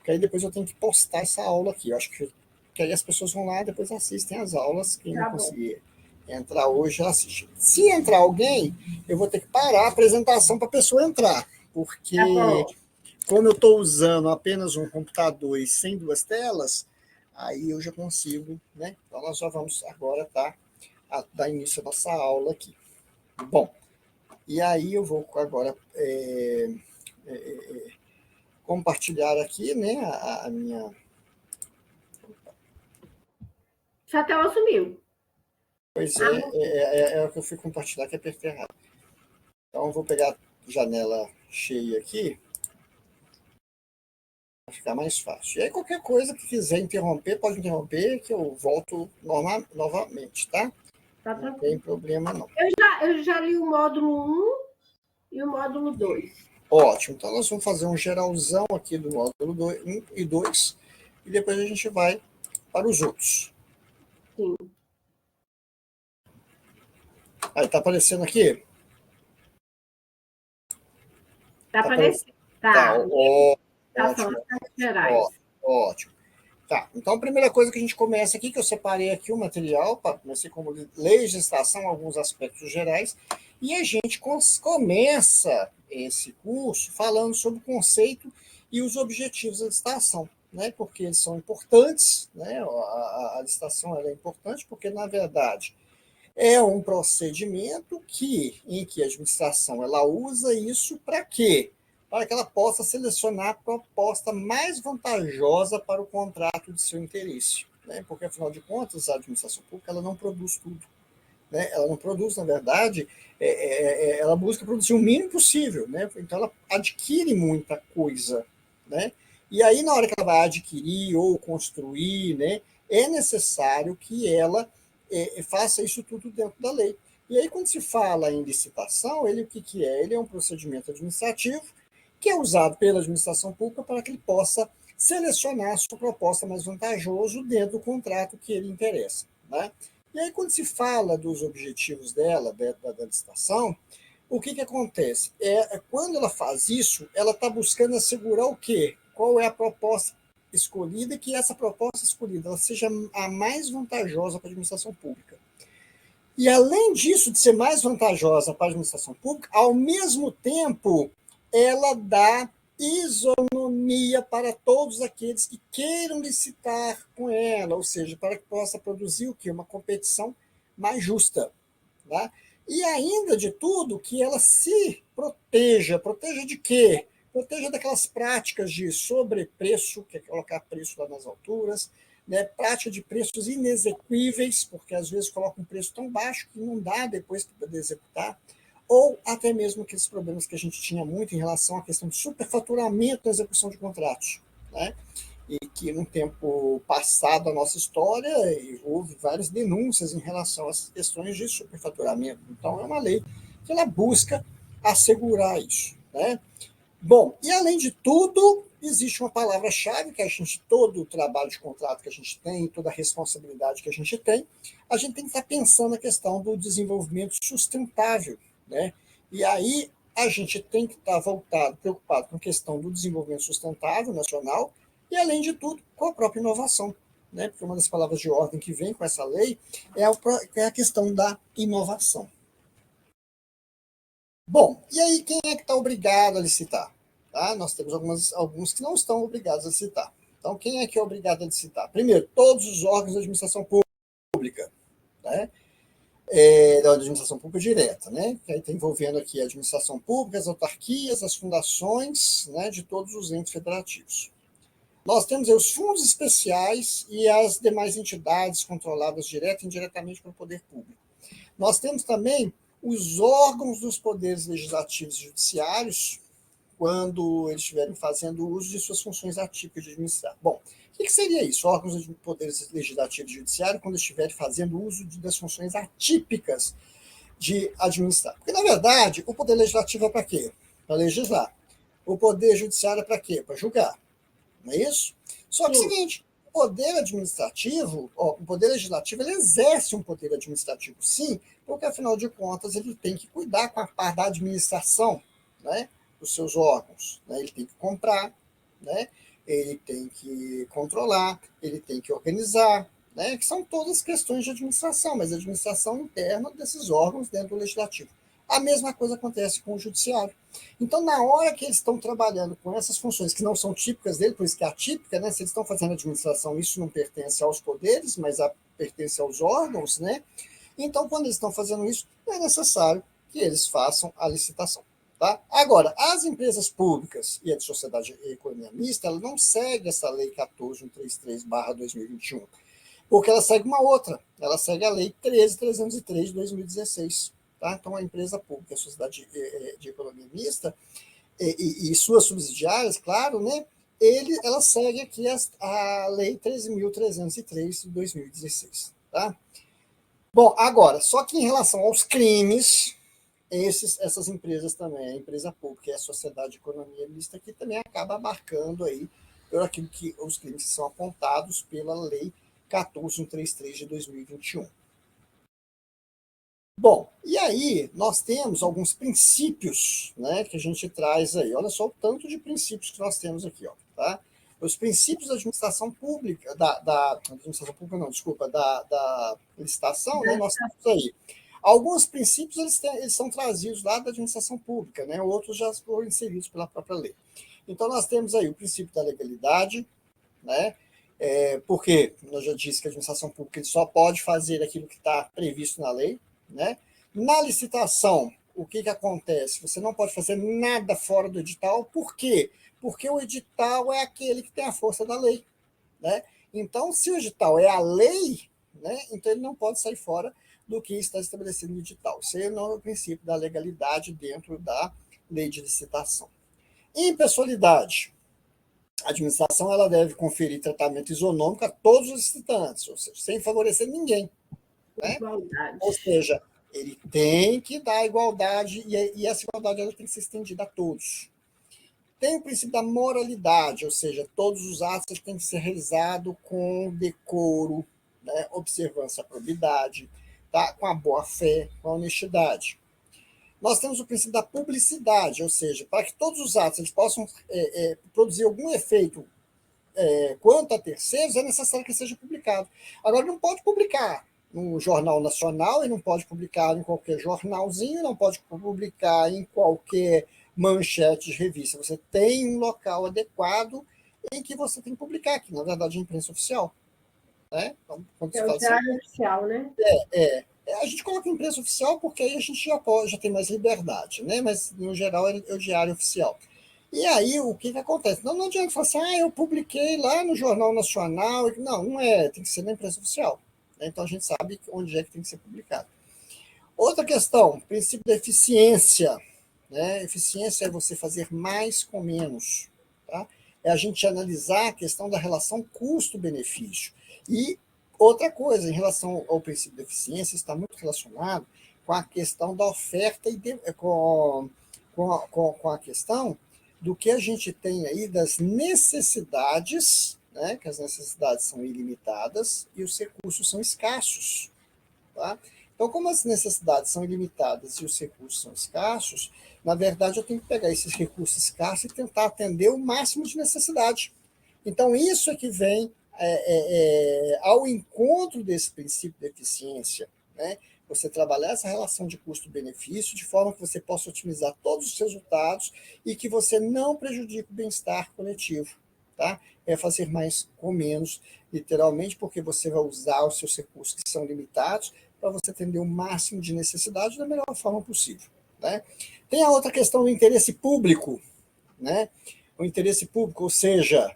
Porque aí depois eu tenho que postar essa aula aqui. Eu acho que aí as pessoas vão lá e depois assistem as aulas. Quem não conseguir entrar hoje, assiste. Se entrar alguém, eu vou ter que parar a apresentação para a pessoa entrar. Porque como eu estou usando apenas um computador e sem duas telas, aí eu já consigo, né? Então nós já vamos agora dar início à nossa aula aqui. Bom, e aí eu vou agora compartilhar aqui, né, a minha... Sua tela sumiu. Pois é o que eu fui compartilhar que apertei errado. Então eu vou pegar a janela cheia aqui, para ficar mais fácil. E aí qualquer coisa que quiser interromper, pode interromper, que eu volto novamente, tá? Tá Não tem problema, não. Eu já li o módulo 1 e o módulo 2. Ótimo. Então, nós vamos fazer um geralzão aqui do módulo 1 e 2, e depois a gente vai para os outros. Sim. Aí, tá aparecendo aqui? Tá aparecendo. Tá. Ótimo. Gerais. Ótimo. Tá, então a primeira coisa que a gente começa aqui, que eu separei aqui o material, comecei como legislação, alguns aspectos gerais, e a gente começa esse curso falando sobre o conceito e os objetivos da licitação, né? Porque eles são importantes, né? A licitação é importante porque, na verdade, é um procedimento em que a administração ela usa isso para quê? Para que ela possa selecionar a proposta mais vantajosa para o contrato de seu interesse. Né? Porque, afinal de contas, a administração pública ela não produz tudo. Né? Ela não produz, na verdade, ela busca produzir o mínimo possível. Né? Então, ela adquire muita coisa. Né? E aí, na hora que ela vai adquirir ou construir, né, é necessário que ela faça isso tudo dentro da lei. E aí, quando se fala em licitação, o que é? Ele é um procedimento administrativo que é usado pela administração pública para que ele possa selecionar a sua proposta mais vantajosa dentro do contrato que ele interessa. Né? E aí, quando se fala dos objetivos dela, da licitação, o que acontece? Quando ela faz isso, ela está buscando assegurar o quê? Qual é a proposta escolhida, que essa proposta escolhida ela seja a mais vantajosa para a administração pública. E, além disso, de ser mais vantajosa para a administração pública, ao mesmo tempo, ela dá isonomia para todos aqueles que queiram licitar com ela, ou seja, para que possa produzir o quê? Uma competição mais justa. Tá? E, ainda de tudo, que ela se proteja. Proteja de quê? Proteja daquelas práticas de sobrepreço, que é colocar preço lá nas alturas, né? Prática de preços inexequíveis, porque às vezes coloca um preço tão baixo que não dá depois para poder executar, ou até mesmo aqueles problemas que a gente tinha muito em relação à questão de superfaturamento na execução de contratos. Né? E que no tempo passado da nossa história houve várias denúncias em relação às questões de superfaturamento. Então, é uma lei que ela busca assegurar isso. Né? Bom, e além de tudo, existe uma palavra-chave que todo o trabalho de contrato que a gente tem, toda a responsabilidade que a gente tem que estar pensando na questão do desenvolvimento sustentável. Né? E aí a gente tem que estar preocupado com a questão do desenvolvimento sustentável nacional e, além de tudo, com a própria inovação. Né? Porque uma das palavras de ordem que vem com essa lei é a questão da inovação. Bom, e aí quem é que está obrigado a licitar? Tá? Nós temos alguns que não estão obrigados a licitar. Então, quem é que é obrigado a licitar? Primeiro, todos os órgãos da administração pública, né? Da administração pública direta, né? Que está envolvendo aqui a administração pública, as autarquias, as fundações, né, de todos os entes federativos. Nós temos aí os fundos especiais e as demais entidades controladas direta e indiretamente pelo poder público. Nós temos também os órgãos dos poderes legislativos e judiciários, quando eles estiverem fazendo uso de suas funções atípicas de administrar. Bom, o que seria isso? Órgãos de poderes legislativos e judiciário, quando estiverem fazendo uso das funções atípicas de administrar. Porque, na verdade, o poder legislativo é para quê? Para legislar. O poder judiciário é para quê? Para julgar. Não é isso? Só que é o seguinte, o poder administrativo, o poder legislativo, ele exerce um poder administrativo, sim, porque, afinal de contas, ele tem que cuidar com a parte da administração, né, dos seus órgãos. Né? Ele tem que comprar, né? ele tem que controlar, ele tem que organizar, né, que são todas questões de administração, mas administração interna desses órgãos dentro do legislativo. A mesma coisa acontece com o judiciário. Então, na hora que eles estão trabalhando com essas funções que não são típicas dele, por isso que é atípica, né, se eles estão fazendo administração, isso não pertence aos poderes, mas pertence aos órgãos, né? Então, quando eles estão fazendo isso, é necessário que eles façam a licitação. Tá? Agora, as empresas públicas e a de sociedade e economia mista, ela não segue essa lei 14133/2021, porque ela segue uma outra, ela segue a lei 13.303 de 2016. Tá? Então, a empresa pública, a sociedade de economia mista e suas subsidiárias, claro, né, ela segue aqui a lei 13.303 de 2016. Tá? Bom, agora, só que em relação aos crimes, essas empresas também, a empresa pública e a sociedade de economia mista, que também acaba abarcando aí por aquilo que os crimes que são apontados pela lei 14.133 de 2021. Bom, e aí nós temos alguns princípios, né, que a gente traz aí. Olha só o tanto de princípios que nós temos aqui, ó, tá? Os princípios da administração pública, da administração pública, não, desculpa, da licitação, né, nós temos aí. Alguns princípios eles são trazidos lá da administração pública, né, outros já foram inseridos pela própria lei. Então, nós temos aí o princípio da legalidade, né, porque nós já disse que a administração pública só pode fazer aquilo que está previsto na lei, né? Na licitação, o que acontece? Você não pode fazer nada fora do edital. Por quê? Porque o edital é aquele que tem a força da lei. Né? Então, se o edital é a lei, né, então ele não pode sair fora do que está estabelecido no edital. Isso aí não é o princípio da legalidade dentro da lei de licitação. Impessoalidade. A administração ela deve conferir tratamento isonômico a todos os licitantes, ou seja, sem favorecer ninguém. Né? Ou seja, ele tem que dar igualdade e essa igualdade ela tem que ser estendida a todos. Tem o princípio da moralidade, ou seja, todos os atos têm que ser realizados com decoro, né, observância à probidade, tá? Com a boa-fé, com a honestidade. Nós temos o princípio da publicidade, ou seja, para que todos os atos eles possam produzir algum efeito quanto a terceiros, é necessário que seja publicado. Agora, não pode publicar no Jornal Nacional, e não pode publicar em qualquer jornalzinho, não pode publicar em qualquer manchete de revista. Você tem um local adequado em que você tem que publicar, que na verdade é a imprensa oficial. Né? Então, quando é o diário oficial, né? A gente coloca imprensa oficial porque aí a gente já tem mais liberdade, né? Mas no geral é o diário oficial. E aí, o que acontece? Não adianta falar assim, eu publiquei lá no Jornal Nacional. Não, não é, tem que ser na imprensa oficial. Então, a gente sabe onde é que tem que ser publicado. Outra questão, princípio da eficiência. Né? Eficiência é você fazer mais com menos. Tá? É a gente analisar a questão da relação custo-benefício. E outra coisa, em relação ao princípio da eficiência, está muito relacionado com a questão da oferta e com a questão do que a gente tem aí das necessidades, né, que as necessidades são ilimitadas e os recursos são escassos. Tá? Então, como as necessidades são ilimitadas e os recursos são escassos, na verdade eu tenho que pegar esses recursos escassos e tentar atender o máximo de necessidade. Então, isso é que vem ao encontro desse princípio de eficiência, né? Você trabalhar essa relação de custo-benefício de forma que você possa otimizar todos os resultados e que você não prejudique o bem-estar coletivo. Tá? É fazer mais com menos, literalmente, porque você vai usar os seus recursos que são limitados para você atender o máximo de necessidade da melhor forma possível. Né? Tem a outra questão do interesse público. Né? O interesse público, ou seja,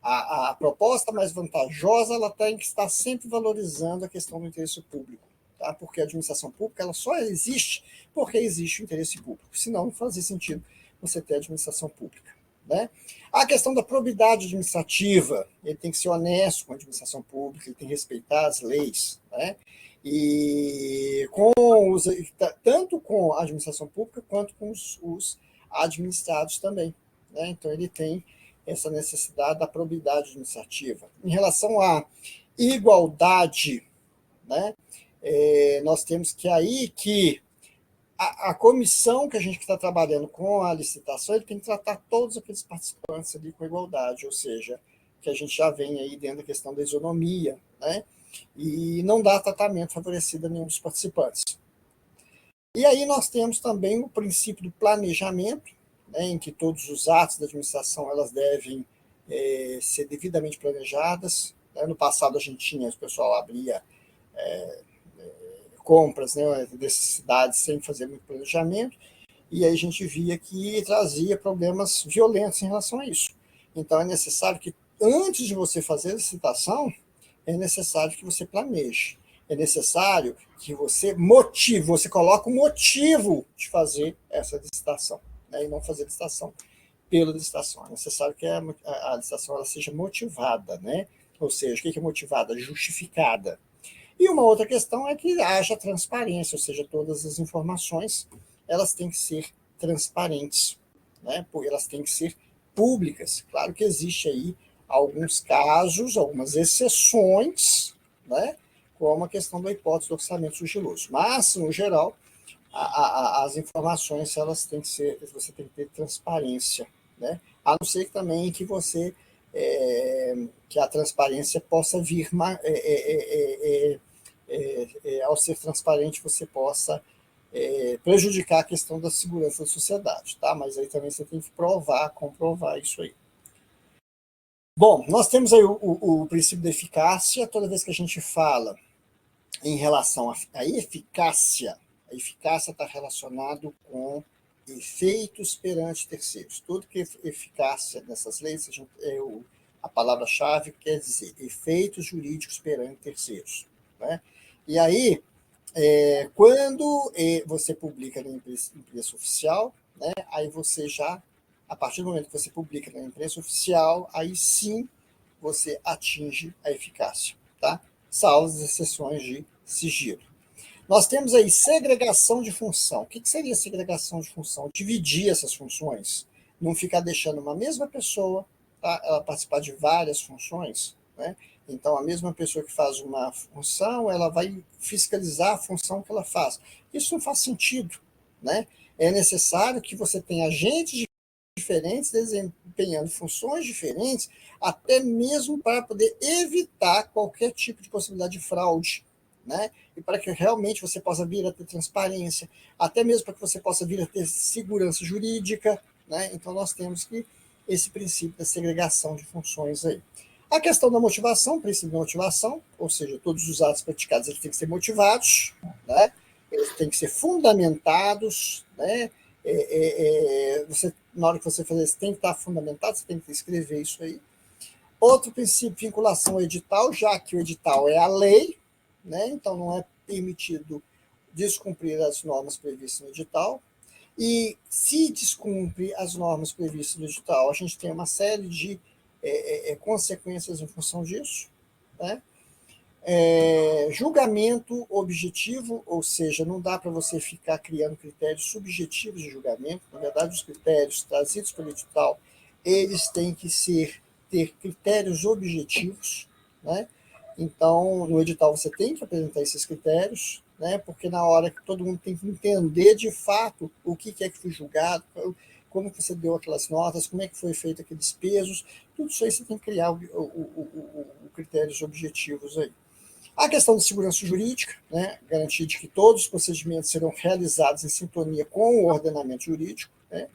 a proposta mais vantajosa ela tem que estar sempre valorizando a questão do interesse público. Tá? Porque a administração pública ela só existe porque existe o interesse público. Senão não fazia sentido você ter administração pública. Né? A questão da probidade administrativa, ele tem que ser honesto com a administração pública, ele tem que respeitar as leis. Né? E tanto com a administração pública quanto com os administrados também. Né? Então, ele tem essa necessidade da probidade administrativa. Em relação à igualdade, né? Nós temos que aí que a comissão que a gente está trabalhando com a licitação, ele tem que tratar todos aqueles participantes ali com igualdade, ou seja, que a gente já vem aí dentro da questão da isonomia, né? E não dá tratamento favorecido a nenhum dos participantes. E aí nós temos também o princípio do planejamento, né, em que todos os atos da administração elas devem ser devidamente planejadas. Né? No passado a gente tinha, o pessoal abria compras, né, necessidades sem fazer muito planejamento, e aí a gente via que trazia problemas violentos em relação a isso. Então é necessário que, antes de você fazer a licitação, é necessário que você planeje. É necessário que você motive, você coloque um motivo de fazer essa licitação, né, e não fazer licitação pela licitação. É necessário que a licitação ela seja motivada, né? Ou seja, o que é motivada? Justificada. E uma outra questão é que haja transparência, ou seja, todas as informações elas têm que ser transparentes, né? Porque elas têm que ser públicas. Claro que existe aí alguns casos, algumas exceções, né? Como a questão da hipótese do orçamento sigiloso. Mas, no geral, as informações elas têm que ser, você tem que ter transparência, né? A não ser que também que você que a transparência possa vir ao ser transparente você possa prejudicar a questão da segurança da sociedade, tá? Mas aí também você tem que comprovar isso aí. Bom, nós temos aí o princípio da eficácia. Toda vez que a gente fala em relação à eficácia, a eficácia está relacionado com efeitos perante terceiros. Tudo que é eficácia nessas leis, a palavra-chave quer dizer efeitos jurídicos perante terceiros. Né? E aí, quando você publica na imprensa oficial, né, aí você já, a partir do momento que você publica na imprensa oficial, aí sim você atinge a eficácia, tá? Salvo as exceções de sigilo. Nós temos aí segregação de função. O que seria segregação de função? Dividir essas funções, não ficar deixando uma mesma pessoa, tá, ela participar de várias funções, né? Então, a mesma pessoa que faz uma função, ela vai fiscalizar a função que ela faz. Isso não faz sentido, né? É necessário que você tenha agentes diferentes desempenhando funções diferentes, até mesmo para poder evitar qualquer tipo de possibilidade de fraude, né? E para que realmente você possa vir a ter transparência, até mesmo para que você possa vir a ter segurança jurídica, né? Então, nós temos que esse princípio da segregação de funções aí. A questão da motivação, o princípio da motivação, ou seja, todos os atos praticados eles têm que ser motivados, né? Eles têm que ser fundamentados, né? Você, na hora que você fazer isso, tem que estar fundamentado, você tem que escrever isso aí. Outro princípio, vinculação ao edital, já que o edital é a lei, né? Então não é permitido descumprir as normas previstas no edital. E se descumpre as normas previstas no edital, a gente tem uma série de consequências em função disso, né? Julgamento objetivo, ou seja, não dá para você ficar criando critérios subjetivos de julgamento. Na verdade, os critérios trazidos pelo edital, eles têm que ter critérios objetivos, né? Então, no edital você tem que apresentar esses critérios, né? Porque na hora que todo mundo tem que entender de fato o que é que foi julgado, como você deu aquelas notas, como é que foi feito aqueles pesos, tudo isso aí você tem que criar critérios objetivos aí. A questão da segurança jurídica, né, garantir de que todos os procedimentos serão realizados em sintonia com o ordenamento jurídico, né,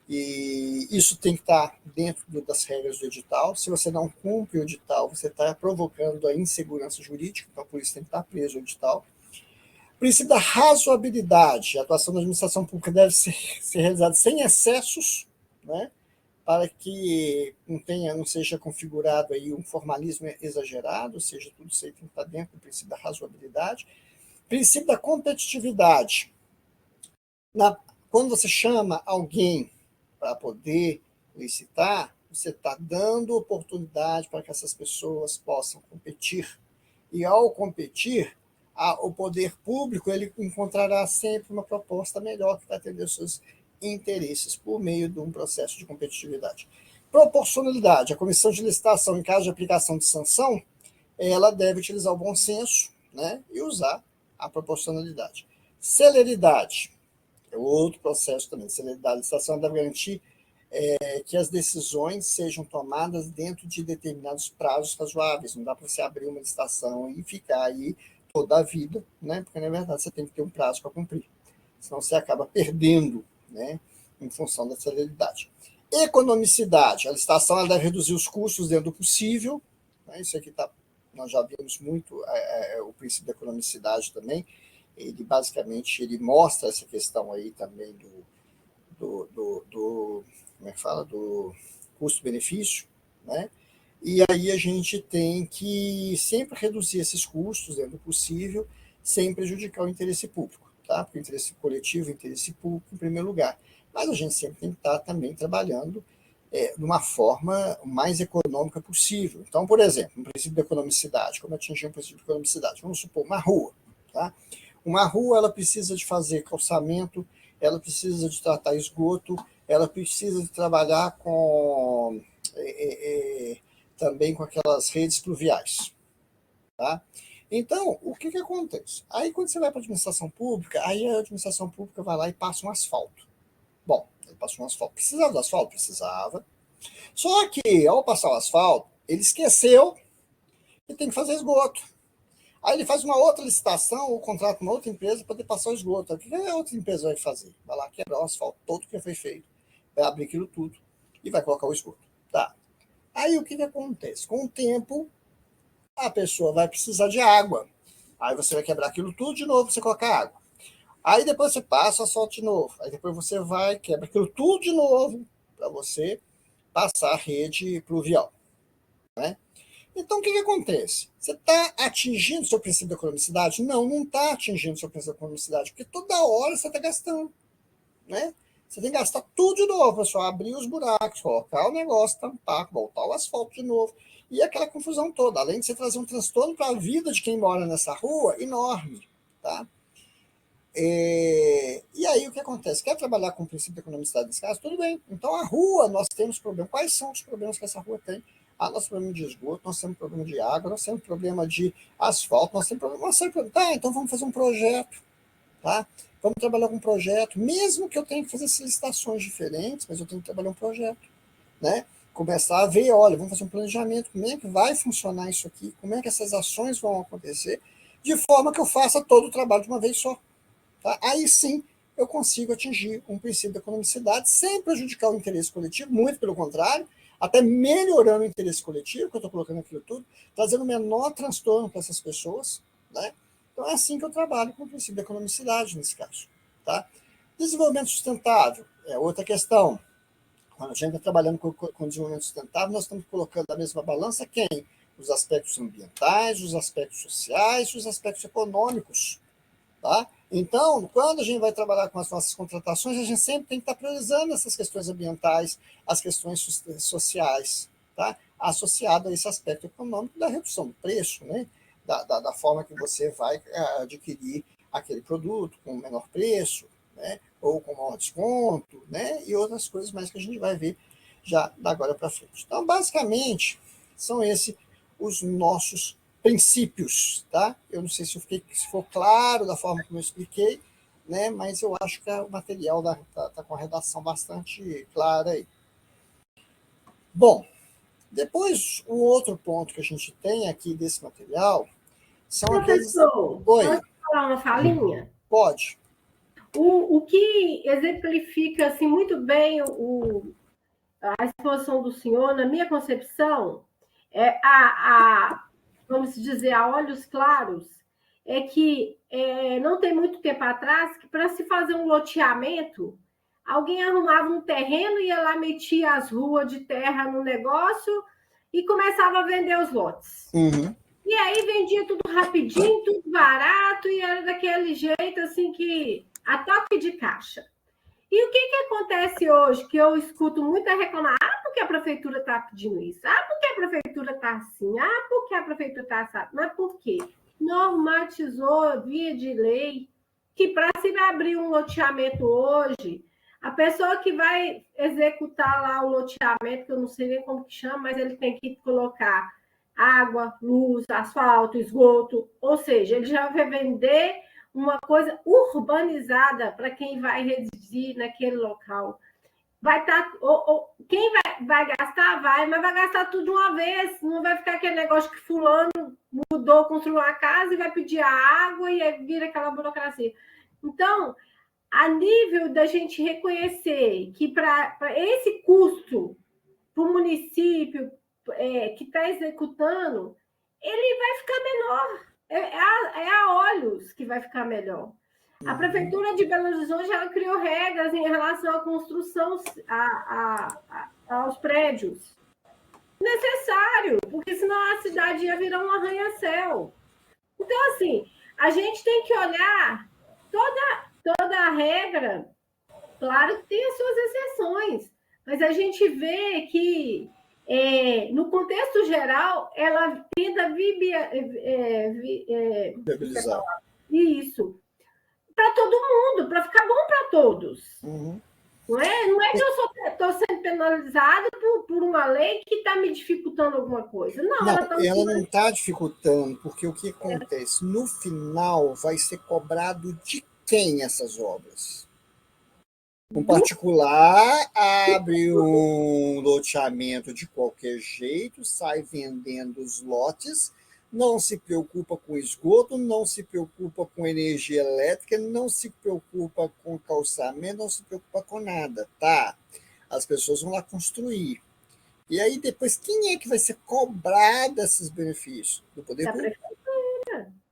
e isso tem que estar dentro das regras do edital. Se você não cumpre o edital, você está provocando a insegurança jurídica, então por isso tem que estar preso o edital. O princípio da razoabilidade, a atuação da administração pública deve ser realizada sem excessos, né, para que não seja configurado aí um formalismo exagerado, ou seja, tudo isso aí tem que estar dentro do princípio da razoabilidade. Princípio da competitividade. Quando você chama alguém para poder licitar, você está dando oportunidade para que essas pessoas possam competir. E ao competir, o poder público ele encontrará sempre uma proposta melhor que vai atender os seus interesses por meio de um processo de competitividade. Proporcionalidade. A comissão de licitação, em caso de aplicação de sanção, ela deve utilizar o bom senso, né, e usar a proporcionalidade. Celeridade. É outro processo também. Celeridade da licitação deve garantir que as decisões sejam tomadas dentro de determinados prazos razoáveis. Não dá para você abrir uma licitação e ficar aí toda a vida, né? Porque, na verdade, você tem que ter um prazo para cumprir. Senão você acaba perdendo, né? Em função da celeridade. Economicidade. A licitação ela deve reduzir os custos dentro do possível. Né? Isso aqui nós já vimos muito o princípio da economicidade também. Ele basicamente ele mostra essa questão aí também como é que fala? Do custo-benefício, né? E aí a gente tem que sempre reduzir esses custos dentro do possível, sem prejudicar o interesse público, tá? Porque o interesse coletivo, o interesse público em primeiro lugar. Mas a gente sempre tem que estar também trabalhando de uma forma mais econômica possível. Então, por exemplo, no princípio da economicidade, como atingir um princípio de economicidade? Vamos supor uma rua, tá? Uma rua ela precisa de fazer calçamento, ela precisa de tratar esgoto, ela precisa de trabalhar também com aquelas redes pluviais. Tá? Então, o que acontece? Aí, quando você vai para a administração pública, aí a administração pública vai lá e passa um asfalto. Bom, ele passou um asfalto. Precisava do asfalto? Precisava. Só que, ao passar o asfalto, ele esqueceu que tem que fazer esgoto. Aí ele faz uma outra licitação ou contrata uma outra empresa para poder passar o esgoto. O que a outra empresa vai fazer? Vai lá quebrar o asfalto todo que foi feito, vai abrir aquilo tudo e vai colocar o esgoto. Tá. Aí o que acontece? Com o tempo, a pessoa vai precisar de água. Aí você vai quebrar aquilo tudo de novo, você colocar água. Aí depois você passa o asfalto de novo. Aí depois você vai, quebra aquilo tudo de novo para você passar a rede pluvial. Né? Então, o que acontece? Você está atingindo o seu princípio da economicidade? Não, não está atingindo o seu princípio da economicidade, porque toda hora você está gastando. Né? Você tem que gastar tudo de novo, pessoal. Abrir os buracos, colocar o negócio, tampar, voltar o asfalto de novo. E aquela confusão toda. Além de você trazer um transtorno para a vida de quem mora nessa rua, enorme. Tá? E aí o que acontece? Quer trabalhar com o princípio da economicidade nesse caso? Tudo bem. Então a rua, nós temos problema. Quais são os problemas que essa rua tem? Nós temos problema de esgoto, nós temos problema de água, nós temos problema de asfalto, nós temos problema. Tá, então vamos fazer um projeto. Tá? Vamos trabalhar com um projeto, mesmo que eu tenha que fazer licitações diferentes, mas eu tenho que trabalhar um projeto. Né? Começar a ver, olha, vamos fazer um planejamento, como é que vai funcionar isso aqui, como é que essas ações vão acontecer, de forma que eu faça todo o trabalho de uma vez só. Tá? Aí sim eu consigo atingir um princípio da economicidade sem prejudicar o interesse coletivo, muito pelo contrário, até melhorando o interesse coletivo, que eu estou colocando aquilo tudo, trazendo o menor transtorno para essas pessoas. Né? Então é assim que eu trabalho com o princípio da economicidade nesse caso. Tá? Desenvolvimento sustentável é outra questão. Quando a gente está trabalhando com desenvolvimento sustentável, nós estamos colocando na mesma balança quem? Os aspectos ambientais, os aspectos sociais, os aspectos econômicos. Tá? Então, quando a gente vai trabalhar com as nossas contratações, a gente sempre tem que estar priorizando essas questões ambientais, as questões sociais, tá? Associado a esse aspecto econômico da redução do preço, né? Da forma que você vai adquirir aquele produto com menor preço, né? Ou com maior desconto, né? E outras coisas mais que a gente vai ver já da agora para frente. Então, basicamente, são esses os nossos princípios, tá? Eu não sei se for claro da forma como eu expliquei, né? Mas eu acho que o material tá com a redação bastante clara aí. Bom, depois o outro ponto que a gente tem aqui desse material são aqueles. Professor, Oi. posso falar uma falinha? Pode. O que exemplifica assim, muito bem a exposição do senhor, na minha concepção, é vamos dizer, a olhos claros, é que não tem muito tempo atrás que para se fazer um loteamento, alguém arrumava um terreno, ia lá, metia as ruas de terra no negócio e começava a vender os lotes. Uhum. E aí vendia tudo rapidinho, tudo barato, e era daquele jeito assim que a toque de caixa. E o que acontece hoje? Que eu escuto muita reclamar. Ah, porque a prefeitura está pedindo isso? Ah, porque a prefeitura está assim? Ah, porque a prefeitura está assim? Mas por quê? Normatizou via de lei que para se abrir um loteamento hoje, a pessoa que vai executar lá o loteamento, que eu não sei nem como que chama, mas ele tem que colocar água, luz, asfalto, esgoto, ou seja, ele já vai vender uma coisa urbanizada para quem vai residir naquele local. Vai estar. Quem vai gastar, vai, mas vai gastar tudo de uma vez. Não vai ficar aquele negócio que fulano mudou, construiu uma casa e vai pedir a água e aí vira aquela burocracia. Então, a nível da gente reconhecer que para esse custo para o município que está executando, ele vai ficar menor. É a olhos que vai ficar melhor. A Prefeitura de Belo Horizonte ela criou regras em relação à construção aos prédios. Necessário, porque senão a cidade ia virar um arranha-céu. Então, assim, a gente tem que olhar toda a regra. Claro que tem as suas exceções, mas a gente vê que, no contexto geral, ela tenta Viabilizar. isso para todo mundo, para ficar bom para todos. Uhum. Não é que eu estou sendo penalizada por uma lei que está me dificultando alguma coisa. Não, ela não está dificultando, porque o que acontece? No final, vai ser cobrado de quem essas obras? Um particular abre um loteamento de qualquer jeito, sai vendendo os lotes, não se preocupa com esgoto, não se preocupa com energia elétrica, não se preocupa com calçamento, não se preocupa com nada, tá? As pessoas vão lá construir. E aí depois, quem é que vai ser cobrado esses benefícios? Do poder público.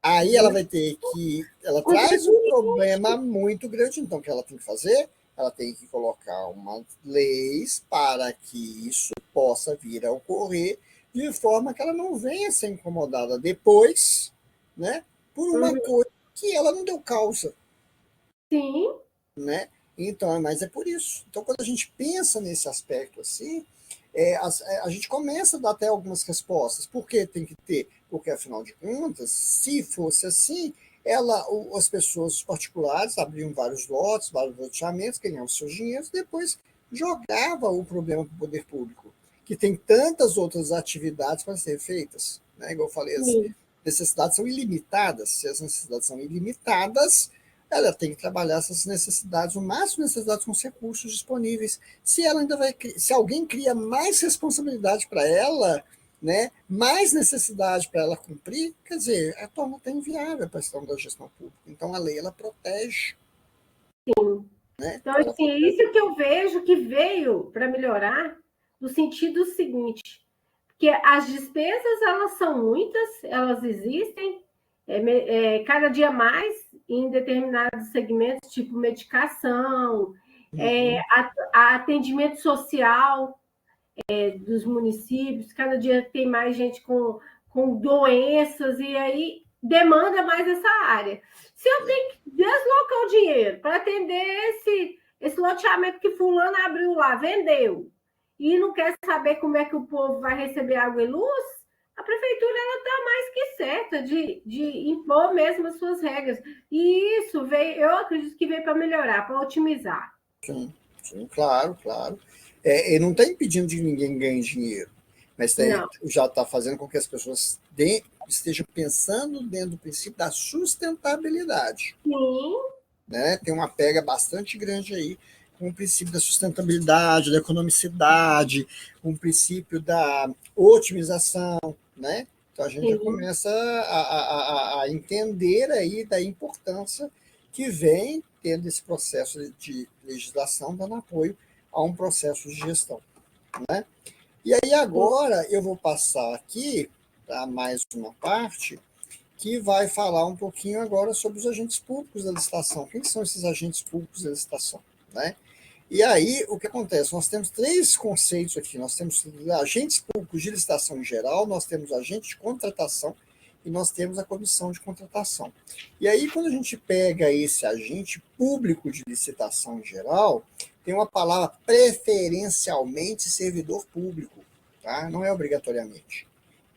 Aí ela vai ter que... Ela traz um problema muito grande, então, o que ela tem que fazer? Ela tem que colocar umas leis para que isso possa vir a ocorrer, de forma que ela não venha a ser incomodada depois, né, por uma coisa que ela não deu causa. Sim. Né? Então, mas é por isso. Então, quando a gente pensa nesse aspecto assim, a gente começa a dar até algumas respostas. Por que tem que ter? Porque, afinal de contas, se fosse assim, as pessoas, os particulares, abriam vários lotes, vários loteamentos, ganhavam seus dinheiros, depois jogava o problema para o poder público, que tem tantas outras atividades para serem feitas. Né? Igual eu falei, as necessidades são ilimitadas. Se as necessidades são ilimitadas, ela tem que trabalhar essas necessidades, o máximo de necessidades com os recursos disponíveis. Se ela ainda se alguém cria mais responsabilidade para ela, né, mais necessidade para ela cumprir, quer dizer, a torna até inviável a questão da gestão pública. Então a lei ela protege. Sim. Né? Então, assim, isso que eu vejo que veio para melhorar, no sentido seguinte, que as despesas elas são muitas, elas existem, cada dia mais em determinados segmentos, tipo medicação, atendimento social dos municípios, cada dia tem mais gente com doenças, e aí demanda mais essa área. Se eu tenho que deslocar o dinheiro para atender esse loteamento que fulano abriu lá, vendeu, e não quer saber como é que o povo vai receber água e luz, a prefeitura está mais que certa de impor mesmo as suas regras. E isso veio, eu acredito que veio para melhorar, para otimizar. Sim, claro, claro. Ele não está impedindo de ninguém ganhe dinheiro, mas já está fazendo com que as pessoas estejam pensando dentro do princípio da sustentabilidade. Sim. Né? Tem uma pega bastante grande aí com o princípio da sustentabilidade, da economicidade, com o princípio da otimização, né? Então a gente já começa a entender aí da importância que vem tendo esse processo de legislação, dando apoio a um processo de gestão. Né? E aí agora eu vou passar aqui para mais uma parte que vai falar um pouquinho agora sobre os agentes públicos da licitação. Quem são esses agentes públicos da licitação? Né? E aí, o que acontece? Nós temos três conceitos aqui. Nós temos agentes públicos de licitação em geral, nós temos agente de contratação e nós temos a comissão de contratação. E aí, quando a gente pega esse agente público de licitação em geral, tem uma palavra preferencialmente servidor público, tá? Não é obrigatoriamente.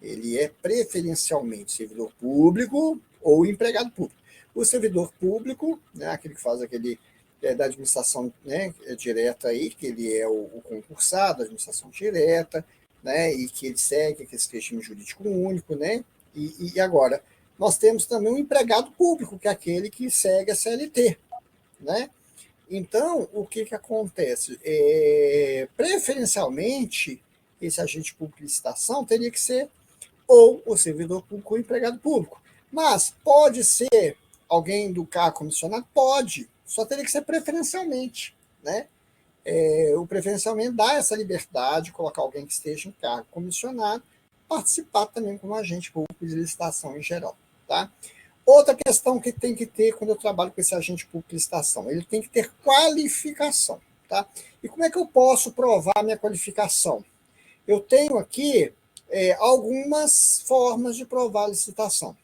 Ele é preferencialmente servidor público ou empregado público. O servidor público, né, aquele que faz aquele da administração, né, direta aí, que ele é o concursado, a administração direta, né, e que ele segue aquele regime jurídico único, né, e agora, nós temos também um empregado público, que é aquele que segue a CLT, né? Então, o que acontece? Preferencialmente, esse agente público de licitação teria que ser ou o servidor público ou o empregado público. Mas pode ser alguém do cargo comissionado? Pode, só teria que ser preferencialmente, né? O preferencialmente dá essa liberdade de colocar alguém que esteja em cargo comissionado, participar também como agente público de licitação em geral, tá? Outra questão que tem que ter quando eu trabalho com esse agente público de licitação, ele tem que ter qualificação, tá? E como é que eu posso provar a minha qualificação? Eu tenho aqui algumas formas de provar a licitação.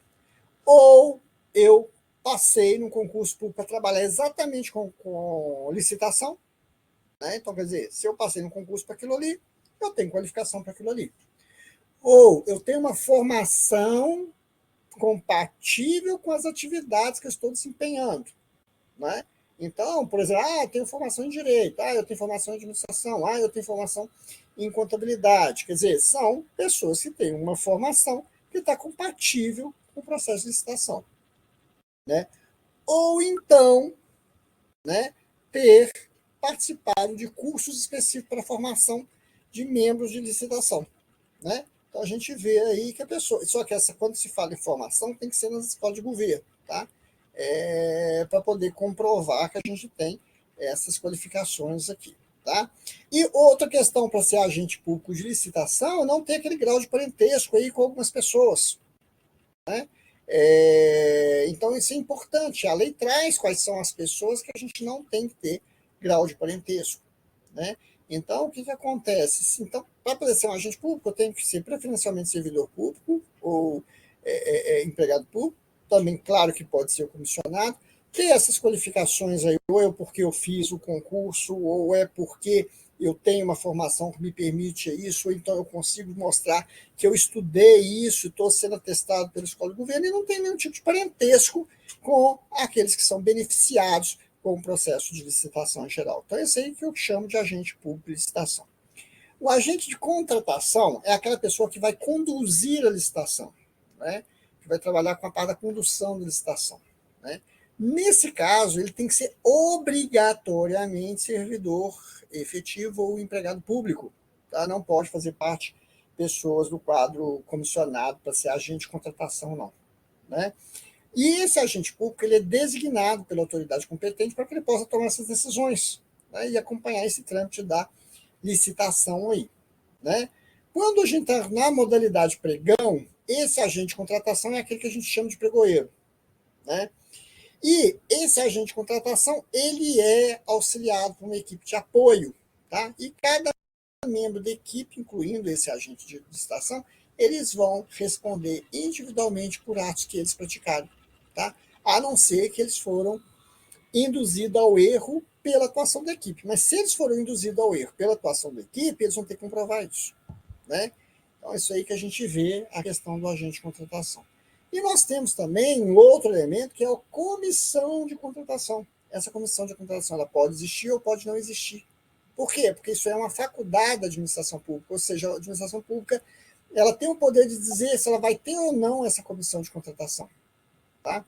Ou eu passei num concurso público para trabalhar exatamente com licitação, né? Então, quer dizer, se eu passei num concurso para aquilo ali, eu tenho qualificação para aquilo ali. Ou eu tenho uma formação compatível com as atividades que eu estou desempenhando, né? Então, por exemplo, eu tenho formação em direito, eu tenho formação em administração, eu tenho formação em contabilidade. Quer dizer, são pessoas que têm uma formação que está compatível com o processo de licitação, né? Ou então, né, ter participado de cursos específicos para formação de membros de licitação, né? Então a gente vê aí que a pessoa, só que quando se fala em formação, tem que ser nas escolas de governo, tá? Para poder comprovar que a gente tem essas qualificações aqui, tá? E outra questão para ser agente público de licitação, não ter aquele grau de parentesco aí com algumas pessoas, né? Então isso é importante. A lei traz quais são as pessoas que a gente não tem que ter grau de parentesco, né? Então, o que acontece? Então, para poder ser um agente público, eu tenho que ser preferencialmente servidor público ou empregado público, também, claro que pode ser o comissionado, ter essas qualificações aí, ou é porque eu fiz o concurso, ou é porque eu tenho uma formação que me permite isso, ou então eu consigo mostrar que eu estudei isso, estou sendo atestado pela escola de governo, e não tem nenhum tipo de parentesco com aqueles que são beneficiados com o processo de licitação em geral. Então, esse aí que eu chamo de agente público de licitação. O agente de contratação é aquela pessoa que vai conduzir a licitação, né? Que vai trabalhar com a parte da condução da licitação, né? Nesse caso, ele tem que ser obrigatoriamente servidor efetivo ou empregado público, tá? Não pode fazer parte pessoas do quadro comissionado para ser agente de contratação, não, né? E esse agente público ele é designado pela autoridade competente para que ele possa tomar essas decisões, né, e acompanhar esse trâmite da licitação aí, né? Quando a gente está na modalidade pregão, esse agente de contratação é aquele que a gente chama de pregoeiro, né? E esse agente de contratação ele é auxiliado por uma equipe de apoio, tá? E cada membro da equipe, incluindo esse agente de licitação, eles vão responder individualmente por atos que eles praticaram, tá? A não ser que eles foram induzidos ao erro pela atuação da equipe. Mas se eles foram induzidos ao erro pela atuação da equipe, eles vão ter que comprovar isso, né? Então, é isso aí que a gente vê a questão do agente de contratação. E nós temos também um outro elemento, que é a comissão de contratação. Essa comissão de contratação ela pode existir ou pode não existir. Por quê? Porque isso é uma faculdade da administração pública, ou seja, a administração pública ela tem o poder de dizer se ela vai ter ou não essa comissão de contratação, tá?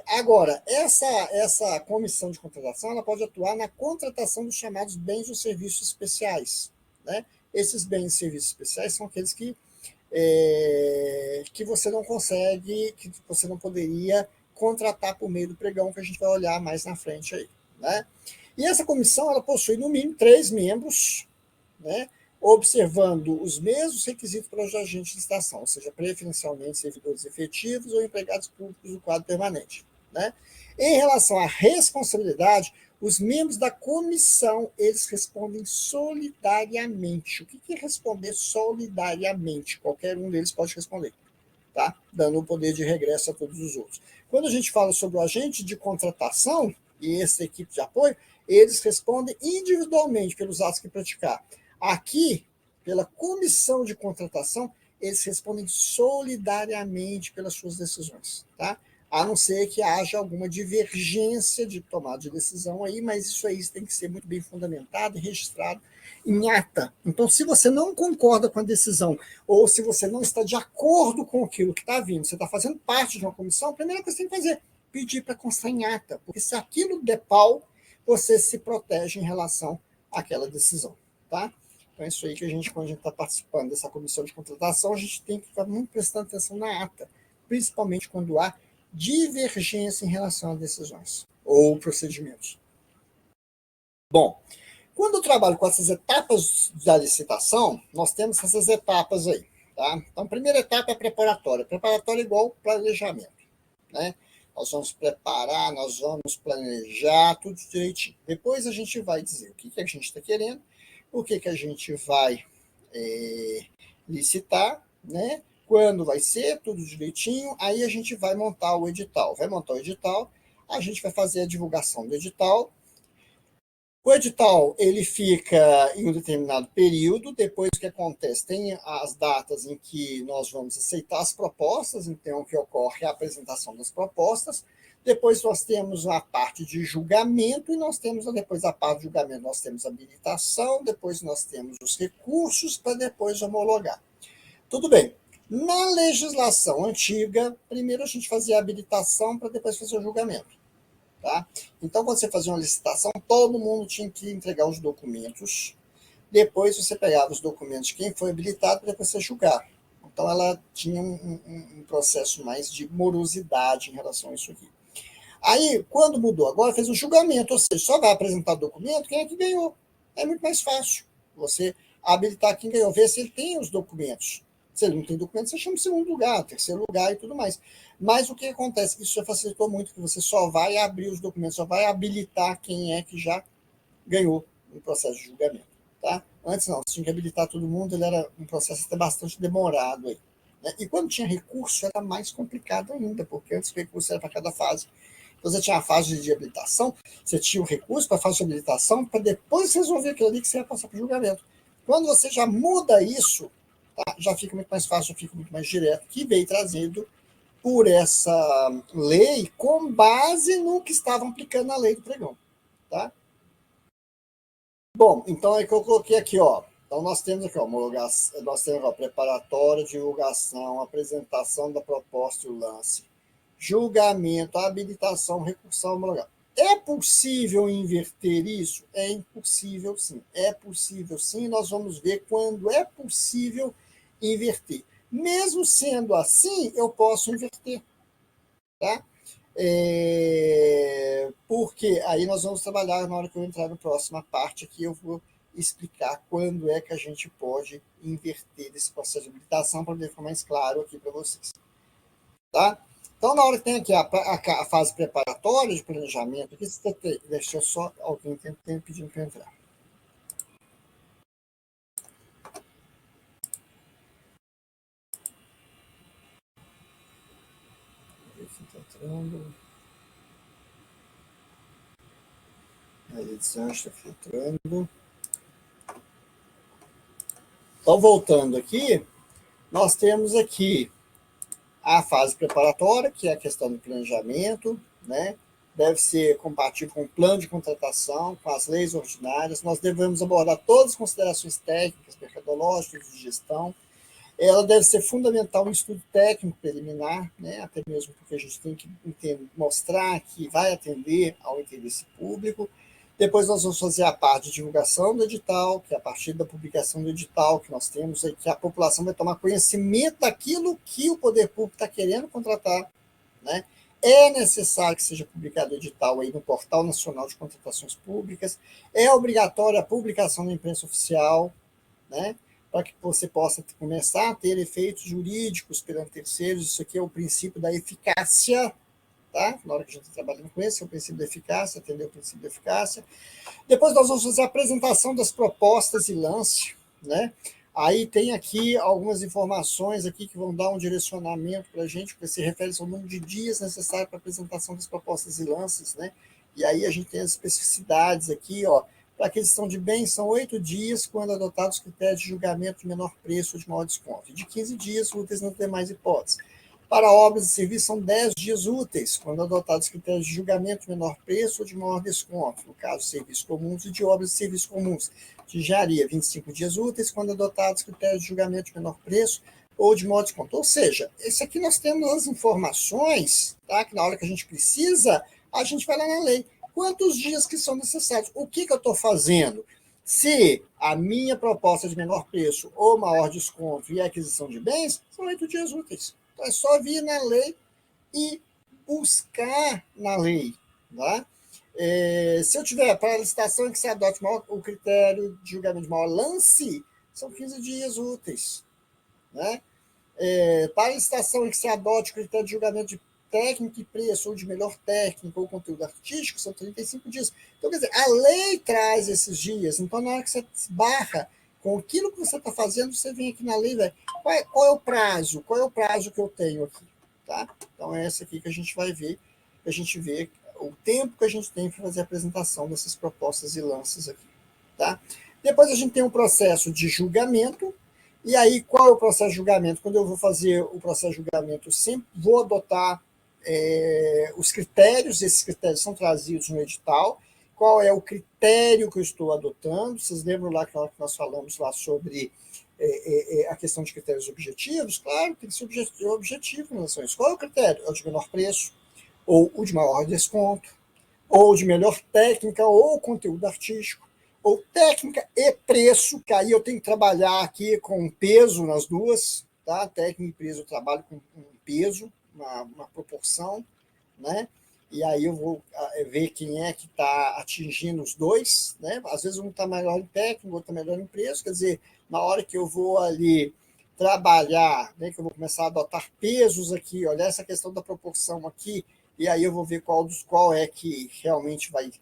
Agora, essa comissão de contratação ela pode atuar na contratação dos chamados bens ou serviços especiais, né? Esses bens e serviços especiais são aqueles que você não consegue, que você não poderia contratar por meio do pregão, que a gente vai olhar mais na frente aí, né? E essa comissão ela possui no mínimo 3 membros, né, observando os mesmos requisitos para os agentes de licitação, ou seja, preferencialmente servidores efetivos ou empregados públicos do quadro permanente, né? Em relação à responsabilidade, os membros da comissão, eles respondem solidariamente. O que é responder solidariamente? Qualquer um deles pode responder, tá? Dando o poder de regresso a todos os outros. Quando a gente fala sobre o agente de contratação e essa equipe de apoio, eles respondem individualmente pelos atos que praticar. Aqui, pela comissão de contratação, eles respondem solidariamente pelas suas decisões, tá? a não ser que haja alguma divergência de tomada de decisão aí, mas isso aí tem que ser muito bem fundamentado e registrado em ata. Então, se você não concorda com a decisão, ou se você não está de acordo com aquilo que está vindo, você está fazendo parte de uma comissão, a primeira coisa que você tem que fazer é pedir para constar em ata, porque se aquilo der pau, você se protege em relação àquela decisão. Tá? Então, é isso aí que a gente, quando a gente está participando dessa comissão de contratação, a gente tem que ficar muito prestando atenção na ata, principalmente quando há divergência em relação a decisões ou procedimentos. Bom, quando eu trabalho com essas etapas da licitação, nós temos essas etapas aí. Tá? Então, a primeira etapa é preparatória. Preparatória é igual planejamento. Né? Nós vamos preparar, nós vamos planejar tudo direitinho. Depois a gente vai dizer o que a gente está querendo, o que a gente vai licitar, né? Quando vai ser, tudo direitinho. Aí a gente vai montar o edital. Vai montar o edital, a gente vai fazer a divulgação do edital. O edital ele fica em um determinado período, depois o que acontece? Tem as datas em que nós vamos aceitar as propostas, então que ocorre a apresentação das propostas, depois nós temos a parte de julgamento, e nós temos depois da parte de julgamento, nós temos a habilitação, depois nós temos os recursos para depois homologar. Tudo bem. Na legislação antiga, primeiro a gente fazia a habilitação para depois fazer o julgamento. Tá? Então, quando você fazia uma licitação, todo mundo tinha que entregar os documentos. Depois você pegava os documentos de quem foi habilitado para depois você julgar. Então, ela tinha um processo mais de morosidade em relação a isso aqui. Aí, quando mudou agora, fez o julgamento, ou seja, só vai apresentar o documento quem é que ganhou. É muito mais fácil você habilitar quem ganhou, ver se ele tem os documentos. Se ele não tem documento, você chama o segundo lugar, terceiro lugar e tudo mais. Mas o que acontece? Isso já facilitou muito, que você só vai abrir os documentos, só vai habilitar quem é que já ganhou no processo de julgamento. Tá? Antes não, você tinha que habilitar todo mundo, ele era um processo até bastante demorado aí. Né? E quando tinha recurso, era mais complicado ainda, porque antes o recurso era para cada fase. Então você tinha a fase de habilitação, você tinha o recurso para a fase de habilitação, para depois resolver aquilo ali que você ia passar para o julgamento. Quando você já muda isso, tá? Já fica muito mais fácil, já fica muito mais direto, que veio trazido por essa lei com base no que estavam aplicando na lei do pregão. Tá? Bom, então é que eu coloquei aqui, ó. Então nós temos aqui, ó, homologação, nós temos, ó, preparatória, divulgação, apresentação da proposta e o lance, julgamento, habilitação, recursão, homologação. É possível inverter isso? É impossível, sim. É possível, sim. Nós vamos ver quando é possível inverter. Mesmo sendo assim, eu posso inverter. Tá? Porque aí nós vamos trabalhar, na hora que eu entrar na próxima parte aqui, eu vou explicar quando é que a gente pode inverter esse processo de habilitação para ficar mais claro aqui para vocês. Tá? Então, na hora que tem aqui a fase preparatória de planejamento, aqui você tem, deixa eu só, alguém tem pedindo para entrar. Entrando. A edição está filtrando. Então, voltando aqui, nós temos aqui a fase preparatória, que é a questão do planejamento, né? Deve ser compatível com o plano de contratação, com as leis ordinárias. Nós devemos abordar todas as considerações técnicas, mercadológicas, de gestão. Ela deve ser fundamental no estudo técnico preliminar, né? Até mesmo porque a gente tem que mostrar que vai atender ao interesse público. Depois nós vamos fazer a parte de divulgação do edital, que é a partir da publicação do edital que nós temos aí, que a população vai tomar conhecimento daquilo que o poder público está querendo contratar. Né? É necessário que seja publicado o edital aí no Portal Nacional de Contratações Públicas. É obrigatória a publicação na imprensa oficial, né? Para que você possa começar a ter efeitos jurídicos perante terceiros. Isso aqui é o princípio da eficácia. Tá? Na hora que a gente está trabalhando com esse, é o princípio da eficácia, atender o princípio da eficácia. Depois nós vamos fazer a apresentação das propostas e lance, né? Aí tem aqui algumas informações aqui que vão dar um direcionamento para a gente, que se refere ao número de dias necessários para a apresentação das propostas e lances, né? E aí a gente tem as especificidades aqui, ó. Para aquisição de bens, são 8 dias, quando adotados os critérios de julgamento de menor preço ou de maior desconto. De 15 dias, úteis nas demais hipóteses. Para obras e serviços, são 10 dias úteis, quando adotados critérios de julgamento de menor preço ou de maior desconto, no caso, de serviços comuns e de obras e serviços comuns. De engenharia, 25 dias úteis, quando adotados critérios de julgamento de menor preço ou de maior desconto. Ou seja, esse aqui nós temos as informações, tá? Que na hora que a gente precisa, a gente vai lá na lei. Quantos dias que são necessários? O que eu estou fazendo? Se a minha proposta de menor preço ou maior desconto e aquisição de bens, são 8 dias úteis. Então, é só vir na lei e buscar na lei. Tá? Se eu tiver para a licitação em que se adote o critério de julgamento de maior lance, são 15 dias úteis. Né? Para a licitação em que se adote o critério de julgamento de técnica e preço, ou de melhor técnica, ou conteúdo artístico, são 35 dias. Então, quer dizer, a lei traz esses dias. Então, na hora que você esbarra com aquilo que você está fazendo, você vem aqui na lei e vai, qual é o prazo? Qual é o prazo que eu tenho aqui? Tá? Então, é essa aqui que a gente vai ver, a gente vê o tempo que a gente tem para fazer a apresentação dessas propostas e lances aqui. Tá? Depois a gente tem um processo de julgamento. E aí, qual é o processo de julgamento? Quando eu vou fazer o processo de julgamento, eu sempre vou adotar os critérios, esses critérios são trazidos no edital. Qual é o critério que eu estou adotando? Vocês lembram lá que nós falamos lá sobre a questão de critérios objetivos? Claro, tem que ser objetivo em relação a isso. Qual é o critério? É o de menor preço, ou o de maior desconto, ou de melhor técnica, ou conteúdo artístico, ou técnica e preço, que aí eu tenho que trabalhar aqui com peso nas duas, tá? Técnica e preço, eu trabalho com um peso, uma proporção, né? E aí eu vou ver quem é que está atingindo os dois, né? Às vezes um está melhor em técnico, o outro está melhor em preço, quer dizer, na hora que eu vou ali trabalhar, né, que eu vou começar a adotar pesos aqui, olha essa questão da proporção aqui, e aí eu vou ver qual é que realmente vai,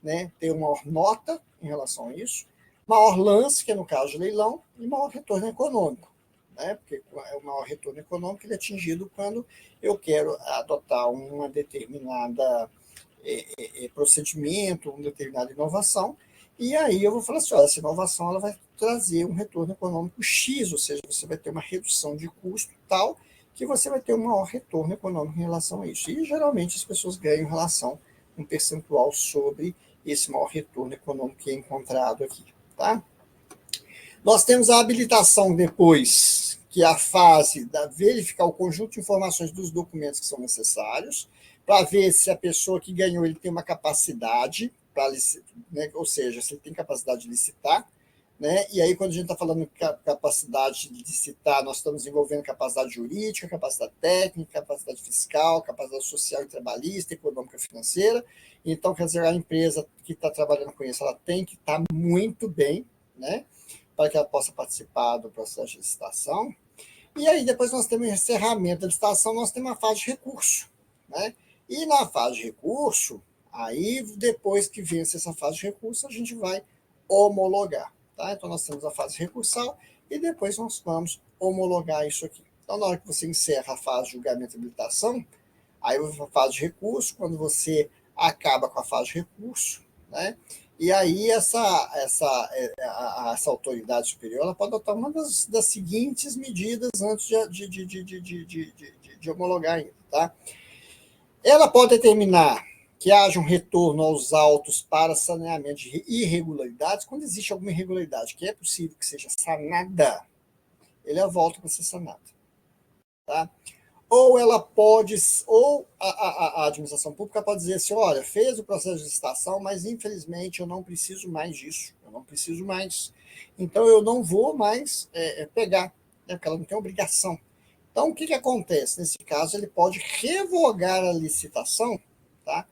né, ter uma maior nota em relação a isso, maior lance, que é no caso de leilão, e maior retorno econômico. Né? Porque o maior retorno econômico ele é atingido quando eu quero adotar uma determinada procedimento, uma determinada inovação, e aí eu vou falar assim, olha, essa inovação ela vai trazer um retorno econômico X, ou seja, você vai ter uma redução de custo tal que você vai ter um maior retorno econômico em relação a isso. E geralmente as pessoas ganham em relação a um percentual sobre esse maior retorno econômico que é encontrado aqui. Tá? Nós temos a habilitação depois, que é a fase da verificar o conjunto de informações dos documentos que são necessários, para ver se a pessoa que ganhou ele tem uma capacidade, né, ou seja, se ele tem capacidade de licitar. Né? E aí, quando a gente está falando de capacidade de licitar, nós estamos envolvendo capacidade jurídica, capacidade técnica, capacidade fiscal, capacidade social e trabalhista, econômica e financeira. Então, quer dizer, a empresa que está trabalhando com isso, ela tem que estar muito bem, né? Para que ela possa participar do processo de licitação. E aí, depois nós temos o encerramento da licitação, nós temos a fase de recurso. Né? E na fase de recurso, aí, depois que vence essa fase de recurso, a gente vai homologar. Tá? Então, nós temos a fase recursal e depois nós vamos homologar isso aqui. Então, na hora que você encerra a fase de julgamento e habilitação, aí a fase de recurso, quando você acaba com a fase de recurso, né? E aí essa autoridade superior ela pode adotar uma das seguintes medidas antes de homologar ainda. Tá? Ela pode determinar que haja um retorno aos autos para saneamento de irregularidades. Quando existe alguma irregularidade que é possível que seja sanada, ele volta para ser sanada. Tá? Ou ela pode, ou a administração pública pode dizer assim, olha, fez o processo de licitação, mas infelizmente eu não preciso mais disso, eu não preciso mais. Então eu não vou mais pegar, né, porque ela não tem obrigação. Então o que acontece? Nesse caso, ele pode revogar a licitação, tá?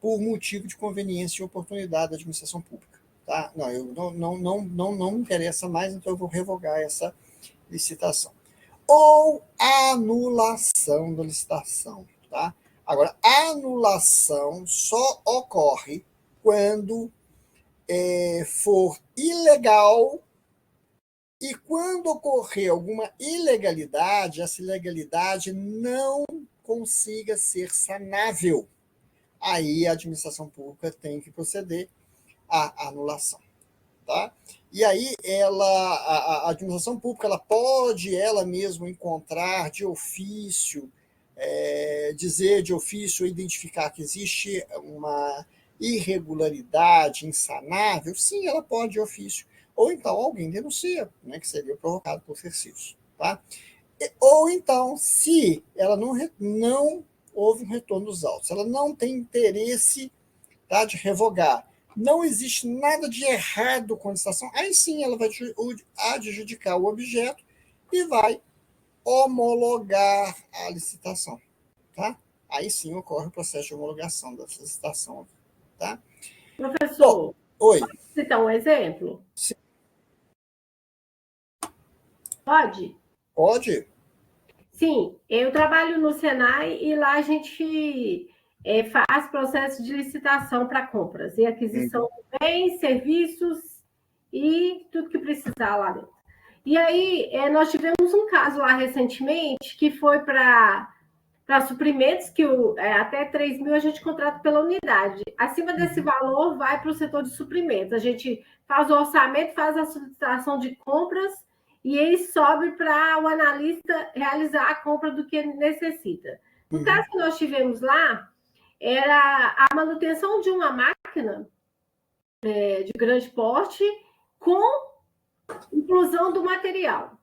Por motivo de conveniência e oportunidade da administração pública. Tá? Não, eu não me interessa mais, então eu vou revogar essa licitação. Ou anulação da licitação. Tá? Agora, a anulação só ocorre quando for ilegal e quando ocorrer alguma ilegalidade, essa ilegalidade não consiga ser sanável. Aí a administração pública tem que proceder à anulação. Tá? E aí a administração pública ela pode ela mesma encontrar de ofício dizer de ofício, identificar que existe uma irregularidade insanável, sim, ela pode de ofício. Ou então alguém denuncia, né, que seria provocado por terceiros. Tá? Ou então, se ela não houve um retorno dos autos, ela não tem interesse, tá, de revogar, não existe nada de errado com a licitação, aí sim ela vai adjudicar o objeto e vai homologar a licitação. Tá? Aí sim ocorre o processo de homologação da licitação. Tá? Professor, oi. Pode citar um exemplo? Sim. Pode? Pode? Sim, eu trabalho no Senai e lá a gente faz processo de licitação para compras e aquisição de bens, serviços e tudo que precisar lá dentro. E aí, nós tivemos um caso lá recentemente que foi para suprimentos, que até 3 mil a gente contrata pela unidade. Acima desse valor, vai para o setor de suprimentos. A gente faz o orçamento, faz a solicitação de compras e aí sobe para o analista realizar a compra do que necessita. No caso que nós tivemos lá, era a manutenção de uma máquina de grande porte com inclusão do material.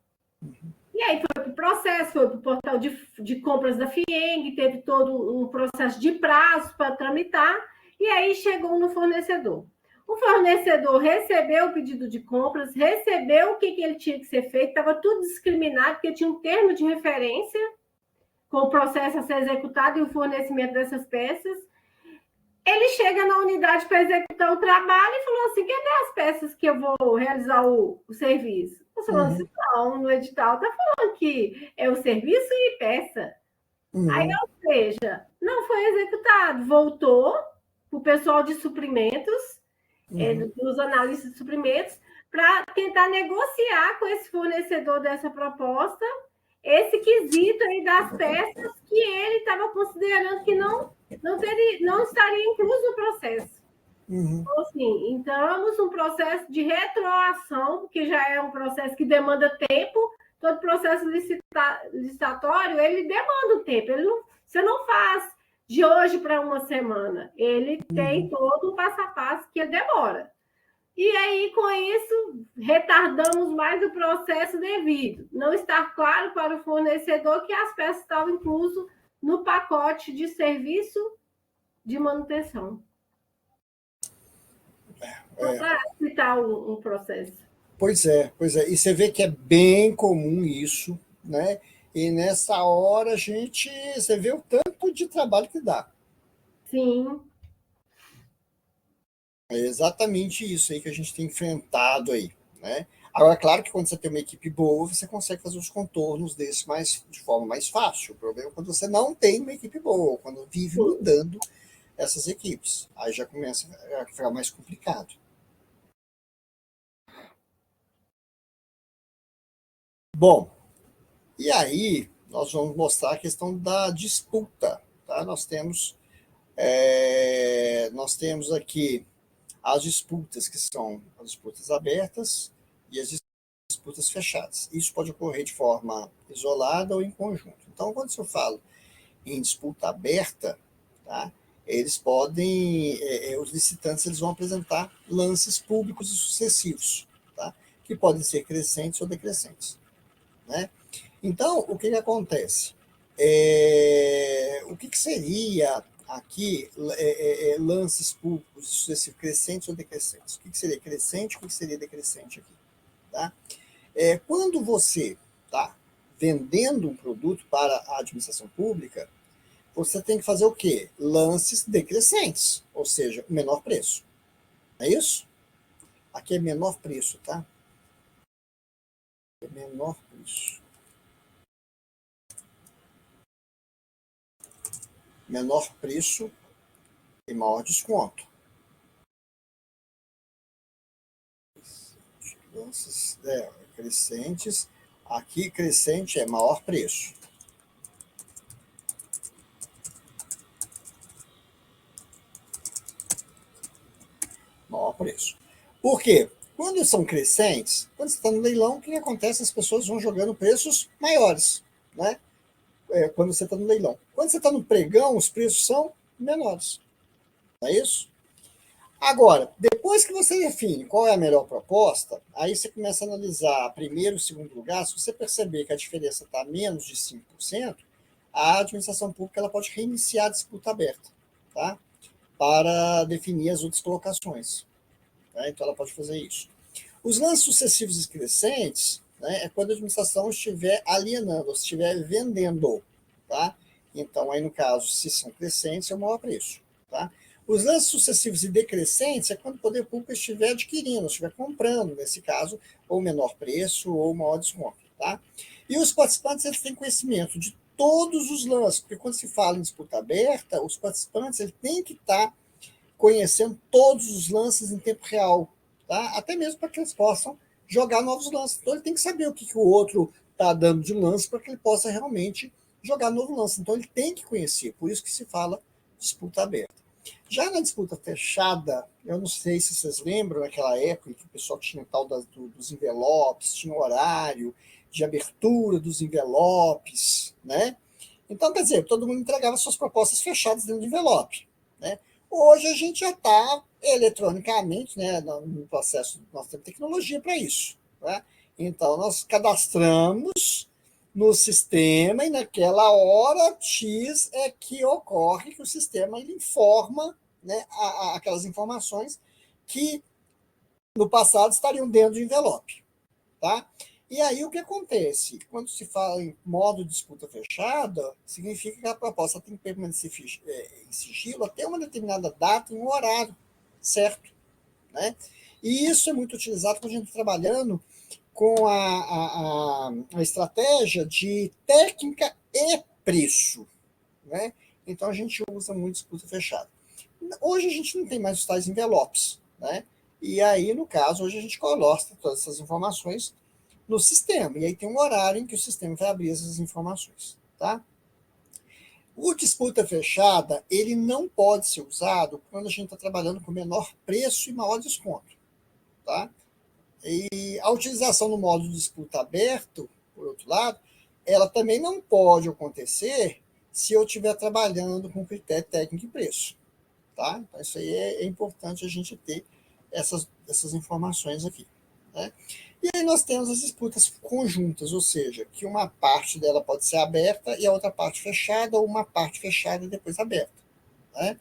E aí foi para o processo, foi para o portal de compras da FIENG, teve todo um processo de prazo para tramitar, e aí chegou no fornecedor. O fornecedor recebeu o pedido de compras, recebeu o que ele tinha que ser feito, estava tudo discriminado, porque tinha um termo de referência com o processo a ser executado e o fornecimento dessas peças. Ele chega na unidade para executar o trabalho e falou assim: cadê as peças que eu vou realizar o serviço? Eu falou assim: não, no edital está falando que é o serviço e peça. Aí, ou seja, não foi executado, voltou para o pessoal de suprimentos, dos analistas de suprimentos, para tentar negociar com esse fornecedor dessa proposta esse quesito aí das peças que ele estava considerando que não estaria incluso no processo. Então, assim, entramos num processo de retroação, que já é um processo que demanda tempo. Todo processo licitatório, ele demanda tempo. Você não faz de hoje para uma semana. Ele tem todo um passo a passo que ele demora. E aí, com isso, retardamos mais o processo devido não estar claro para o fornecedor que as peças estavam inclusas no pacote de serviço de manutenção. Para citar um processo. Pois é. E você vê que é bem comum isso, né? E nessa hora você vê o tanto de trabalho que dá. Sim. É exatamente isso aí que a gente tem enfrentado aí, né? Agora, claro que quando você tem uma equipe boa, você consegue fazer os contornos desse de forma mais fácil. O problema é quando você não tem uma equipe boa, quando vive mudando essas equipes. Aí já começa a ficar mais complicado. Bom, e aí nós vamos mostrar a questão da disputa. Tá? Nós temos aqui as disputas, que são as disputas abertas e as disputas fechadas. Isso pode ocorrer de forma isolada ou em conjunto. Então, quando eu falo em disputa aberta, tá, eles podem, os licitantes eles vão apresentar lances públicos e sucessivos, tá, que podem ser crescentes ou decrescentes. Né? Então, o que acontece? O que seria aqui lances públicos e sucessivos, crescentes ou decrescentes? O que seria crescente e o que seria decrescente aqui? Tá? Quando você está vendendo um produto para a administração pública, você tem que fazer o quê? Lances decrescentes, ou seja, menor preço. É isso? Aqui é menor preço, tá? É menor preço. Menor preço e maior desconto. Lances crescentes. Aqui, crescente é maior preço. Maior preço. Por quê? Quando são crescentes, quando você está no leilão, o que acontece? As pessoas vão jogando preços maiores. Né? quando você está no leilão. Quando você está no pregão, os preços são menores. Não é isso? Agora, depois que você define qual é a melhor proposta, aí você começa a analisar primeiro e segundo lugar. Se você perceber que a diferença está menos de 5%, a administração pública ela pode reiniciar a disputa aberta, tá? Para definir as outras colocações. Tá? Então, ela pode fazer isso. Os lances sucessivos e crescentes, né, é quando a administração estiver alienando, ou estiver vendendo. Tá? Então, aí no caso, se são crescentes, é o maior preço. Tá? Os lances sucessivos e decrescentes é quando o poder público estiver adquirindo, estiver comprando, nesse caso, ou menor preço ou maior desconto. Tá? E os participantes eles têm conhecimento de todos os lances, porque quando se fala em disputa aberta, os participantes eles têm que estar conhecendo todos os lances em tempo real, tá? Até mesmo para que eles possam jogar novos lances. Então ele tem que saber o que o outro está dando de lance para que ele possa realmente jogar novo lance. Então ele tem que conhecer, por isso que se fala disputa aberta. Já na disputa fechada, eu não sei se vocês lembram naquela época que o pessoal tinha tal dos envelopes, tinha horário de abertura dos envelopes, né? Então, quer dizer, todo mundo entregava suas propostas fechadas dentro de envelope, né? Hoje a gente já está eletronicamente, né, no processo, nós temos tecnologia para isso. Né? Então, nós cadastramos no sistema e naquela hora X é que ocorre que o sistema ele informa, né, aquelas informações que no passado estariam dentro de envelope. Tá? E aí o que acontece? Quando se fala em modo de disputa fechada, significa que a proposta tem que permanecer em sigilo até uma determinada data e um horário certo. Né? E isso é muito utilizado quando a gente está trabalhando com a estratégia de técnica e preço. Né? Então a gente usa muito disputa fechada. Hoje a gente não tem mais os tais envelopes. Né? E aí, no caso, hoje a gente coloca todas essas informações no sistema. E aí tem um horário em que o sistema vai abrir essas informações. Tá? O disputa fechada, ele não pode ser usado quando a gente está trabalhando com menor preço e maior desconto. Tá? E a utilização no modo de disputa aberto, por outro lado, ela também não pode acontecer se eu estiver trabalhando com critério técnico e preço. Tá? Então, isso aí é importante a gente ter essas informações aqui. Né? E aí nós temos as disputas conjuntas, ou seja, que uma parte dela pode ser aberta e a outra parte fechada, ou uma parte fechada e depois aberta. Né?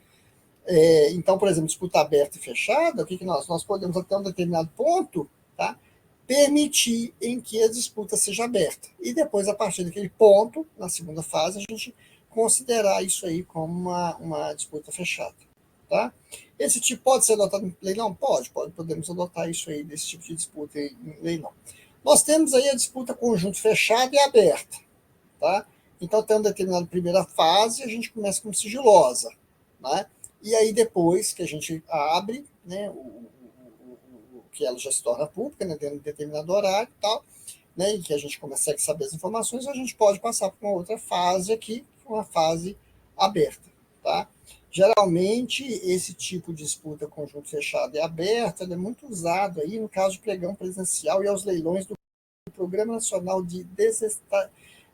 Então, por exemplo, disputa aberta e fechada, o que nós podemos até um determinado ponto, tá, permitir em que a disputa seja aberta. E depois, a partir daquele ponto, na segunda fase, a gente considerar isso aí como uma disputa fechada. Tá? Esse tipo pode ser adotado em leilão? Podemos adotar isso aí, desse tipo de disputa em leilão. Nós temos aí a disputa conjunto fechada e aberta. Tá? Então, tem uma determinada primeira fase, a gente começa com sigilosa. Né? E aí, depois que a gente abre, né, que ela já se torna pública, né, dentro de determinado horário e tal, né, e que a gente consegue saber as informações, a gente pode passar para uma outra fase aqui, uma fase aberta. Tá? Geralmente, esse tipo de disputa conjunto fechado e aberta é muito usado aí no caso de pregão presencial e aos leilões do Programa Nacional de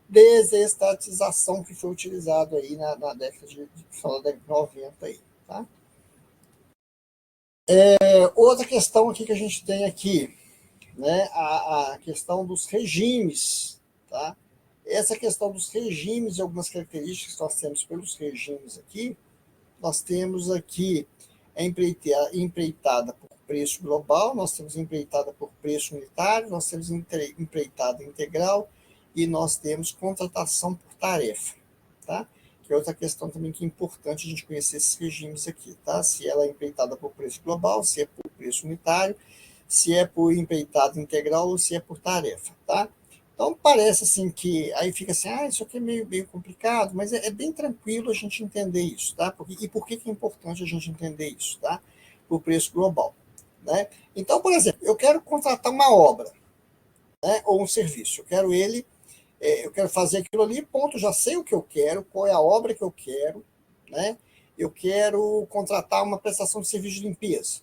Desestatização que foi utilizado aí na década de 90 aí, tá? Outra questão aqui que a gente tem aqui, né, a questão dos regimes, tá? Essa questão dos regimes e algumas características que nós temos pelos regimes aqui, nós temos aqui a empreitada por preço global, nós temos empreitada por preço unitário, nós temos empreitada integral e nós temos contratação por tarefa, tá? Que é outra questão também que é importante a gente conhecer esses regimes aqui, tá? Se ela é empreitada por preço global, se é por preço unitário, se é por empreitada integral ou se é por tarefa, tá? Então, parece assim que aí fica assim, isso aqui é meio complicado, mas é bem tranquilo a gente entender isso, tá? E por que é importante a gente entender isso, tá? O preço global, né? Então, por exemplo, eu quero contratar uma obra, né, ou um serviço, eu quero fazer aquilo ali, ponto, já sei o que eu quero, qual é a obra que eu quero, né? Eu quero contratar uma prestação de serviço de limpeza,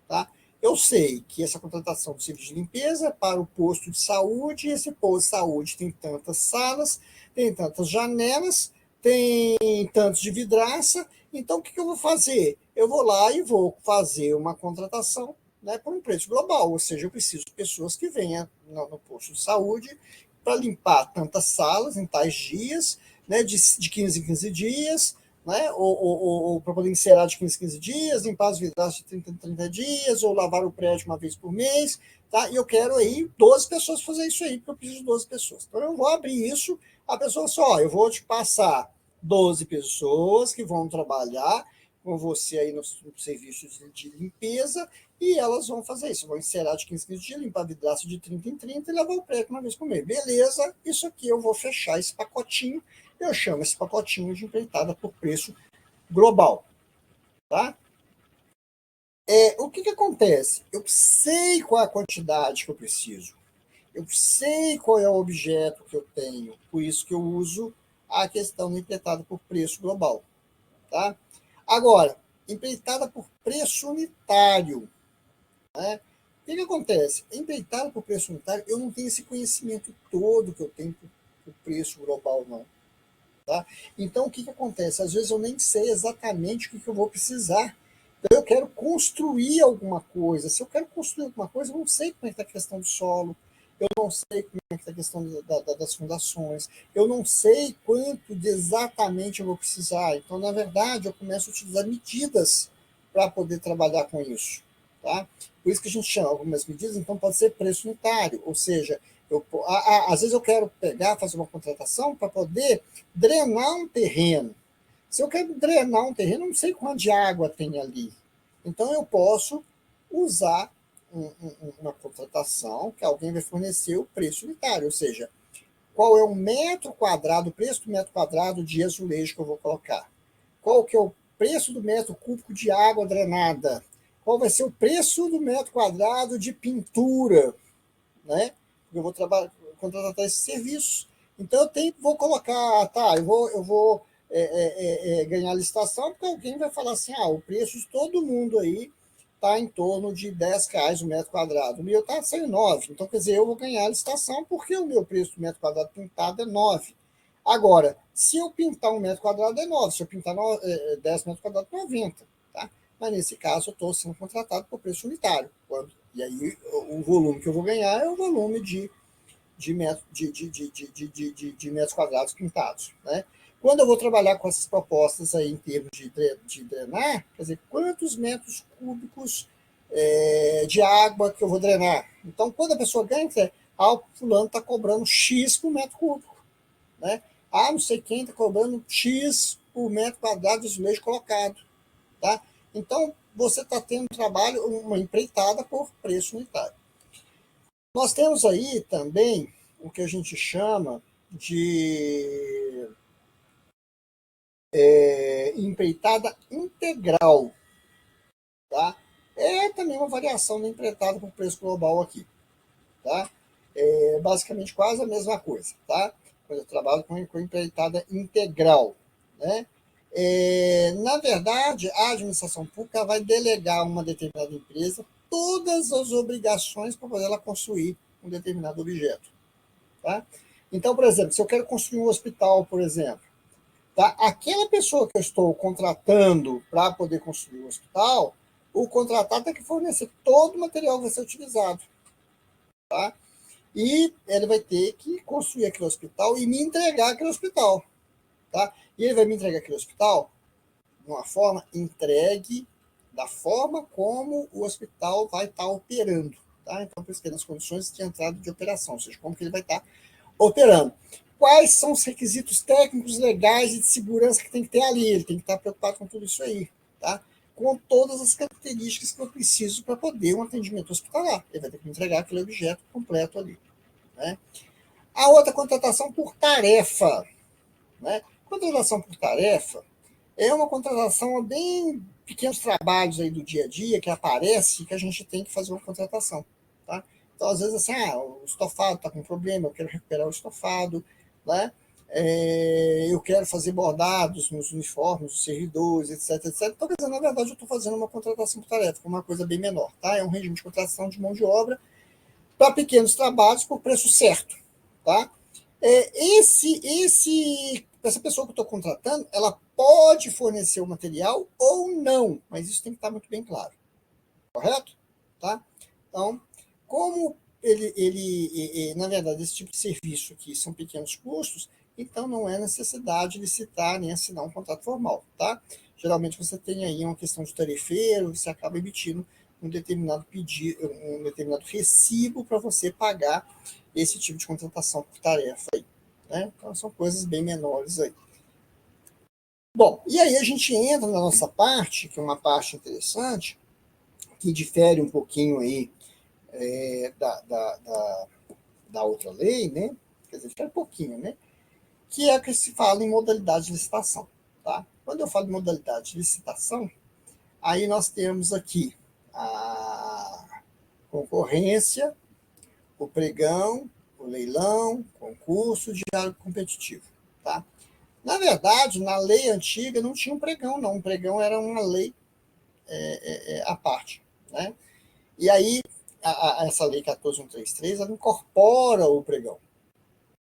tá? eu sei que essa contratação do serviço de limpeza é para o posto de saúde, e esse posto de saúde tem tantas salas, tem tantas janelas, tem tantos de vidraça, então o que eu vou fazer? Eu vou lá e vou fazer uma contratação, né, por um preço global, ou seja, eu preciso de pessoas que venham no posto de saúde para limpar tantas salas em tais dias, né, de 15 em 15 dias, né? Ou para poder encerar de 15 em 15 dias, limpar as vidraças de 30 em 30 dias, ou lavar o prédio uma vez por mês, tá? E eu quero aí 12 pessoas fazer isso aí, porque eu preciso de 12 pessoas. Então eu vou abrir isso, a pessoa só, eu vou te passar 12 pessoas que vão trabalhar com você aí no serviço de limpeza, e elas vão fazer isso, vão encerar de 15 em 15 dias, limpar vidraça de 30 em 30 e lavar o prédio uma vez por mês. Beleza, isso aqui eu vou fechar esse pacotinho, eu chamo esse pacotinho de empreitada por preço global. Tá? O que acontece? Eu sei qual é a quantidade que eu preciso. Eu sei qual é o objeto que eu tenho. Por isso que eu uso a questão da empreitada por preço global. Tá? Agora, empreitada por preço unitário. Né? O que acontece? Empreitada por preço unitário, eu não tenho esse conhecimento todo que eu tenho por preço global, não. Tá? Então, o que acontece? Às vezes eu nem sei exatamente o que eu vou precisar. Então, eu quero construir alguma coisa. Se eu quero construir alguma coisa, eu não sei como é que está a questão do solo, eu não sei como é que está a questão das fundações, eu não sei quanto de exatamente eu vou precisar. Então, na verdade, eu começo a utilizar medidas para poder trabalhar com isso. Tá? Por isso que a gente chama algumas medidas, então pode ser preço unitário, ou seja, às vezes eu quero pegar, fazer uma contratação para poder drenar um terreno. Se eu quero drenar um terreno, eu não sei quanto de água tem ali. Então eu posso usar uma contratação que alguém vai fornecer o preço unitário, ou seja, qual é o metro quadrado, o preço do metro quadrado de azulejo que eu vou colocar? Qual que é o preço do metro cúbico de água drenada? Qual vai ser o preço do metro quadrado de pintura? Né? Eu vou contratar esse serviço. Então vou colocar, tá, eu vou ganhar licitação, porque alguém vai falar assim, o preço de todo mundo aí está em torno de R$ 10 o metro quadrado. O meu está sendo 9. Então, quer dizer, eu vou ganhar a licitação porque o meu preço do metro quadrado pintado é 9. Agora, se eu pintar um metro quadrado é 9, se eu pintar 10 metros quadrados é 90. Tá? Mas nesse caso eu estou sendo contratado por preço unitário. E aí o volume que eu vou ganhar é o volume de metros quadrados pintados. Né? Quando eu vou trabalhar com essas propostas aí em termos de drenar, quer dizer, quantos metros cúbicos de água que eu vou drenar? Então, quando a pessoa ganha, o fulano está cobrando X por metro cúbico. Né? Não sei quem está cobrando X por metro quadrado de azulejo colocado. Tá? Então, você está tendo um trabalho, uma empreitada por preço unitário. Nós temos aí também o que a gente chama de empreitada integral. Tá? É também uma variação da empreitada por preço global aqui. Tá? É basicamente quase a mesma coisa. Tá? Eu trabalho com empreitada integral. Né? Na verdade, a administração pública vai delegar a uma determinada empresa todas as obrigações para poder ela construir um determinado objeto. Tá? Então, por exemplo, se eu quero construir um hospital, por exemplo, tá? Aquela pessoa que eu estou contratando para poder construir o hospital, o contratado tem que fornecer todo o material que vai ser utilizado. Tá? E ele vai ter que construir aquele hospital e me entregar aquele hospital. Tá? E ele vai me entregar aquele hospital de uma forma entregue da forma como o hospital vai estar operando. Tá? Então, por isso que nas condições de entrada de operação, ou seja, como que ele vai estar operando. Quais são os requisitos técnicos, legais e de segurança que tem que ter ali? Ele tem que estar preocupado com tudo isso aí. Tá? Com todas as características que eu preciso para poder um atendimento hospitalar. Ele vai ter que me entregar aquele objeto completo ali. Né? A outra, contratação por tarefa. Né? Contratação por tarefa é uma contratação bem pequenos trabalhos aí do dia a dia que aparece que a gente tem que fazer uma contratação. Tá? Então, às vezes, assim, o estofado está com problema, eu quero recuperar o estofado. Né? eu quero fazer bordados nos uniformes dos servidores, etc, etc. Então, quer dizer, na verdade, eu estou fazendo uma contratação por tarefa, uma coisa bem menor, tá? É um regime de contratação de mão de obra para pequenos trabalhos por preço certo, tá? Essa pessoa que eu estou contratando, ela pode fornecer o material ou não, mas isso tem que estar muito bem claro, correto? Tá? Então, como na verdade, esse tipo de serviço aqui são pequenos custos, então não é necessidade de licitar nem assinar um contrato formal, tá? Geralmente você tem aí uma questão de tarifeiro, você acaba emitindo um determinado pedido, um determinado recibo para você pagar esse tipo de contratação por tarefa aí, né? Então são coisas bem menores aí. Bom, e aí a gente entra na nossa parte, que é uma parte interessante, que difere um pouquinho aí da outra lei, né? Quer dizer, difere um pouquinho, né? Que é que se fala em modalidade de licitação, tá? Quando eu falo em modalidade de licitação, aí nós temos aqui a concorrência, o pregão, o leilão, concurso, diálogo competitivo, tá? Na verdade, na lei antiga não tinha um pregão, não. Um pregão era uma lei à parte, né? E aí, essa lei 14133, ela incorpora o pregão,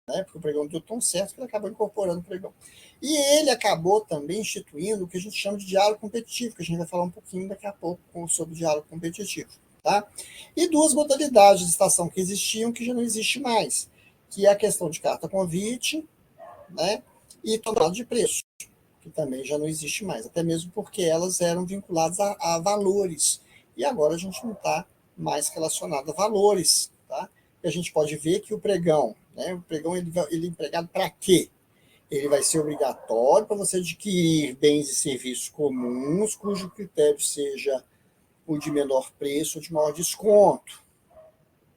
né? Porque o pregão deu tão certo que ele acabou incorporando o pregão. E ele acabou também instituindo o que a gente chama de diálogo competitivo, que a gente vai falar um pouquinho daqui a pouco sobre o diálogo competitivo, tá? E duas modalidades de licitação que existiam que já não existe mais, que é a questão de carta convite, né? E tomada de preço, que também já não existe mais, até mesmo porque elas eram vinculadas a valores. E agora a gente não está mais relacionado a valores, tá? E a gente pode ver que o pregão, né? O pregão ele é empregado para quê? Ele vai ser obrigatório para você adquirir bens e serviços comuns, cujo critério seja o de menor preço ou de maior desconto,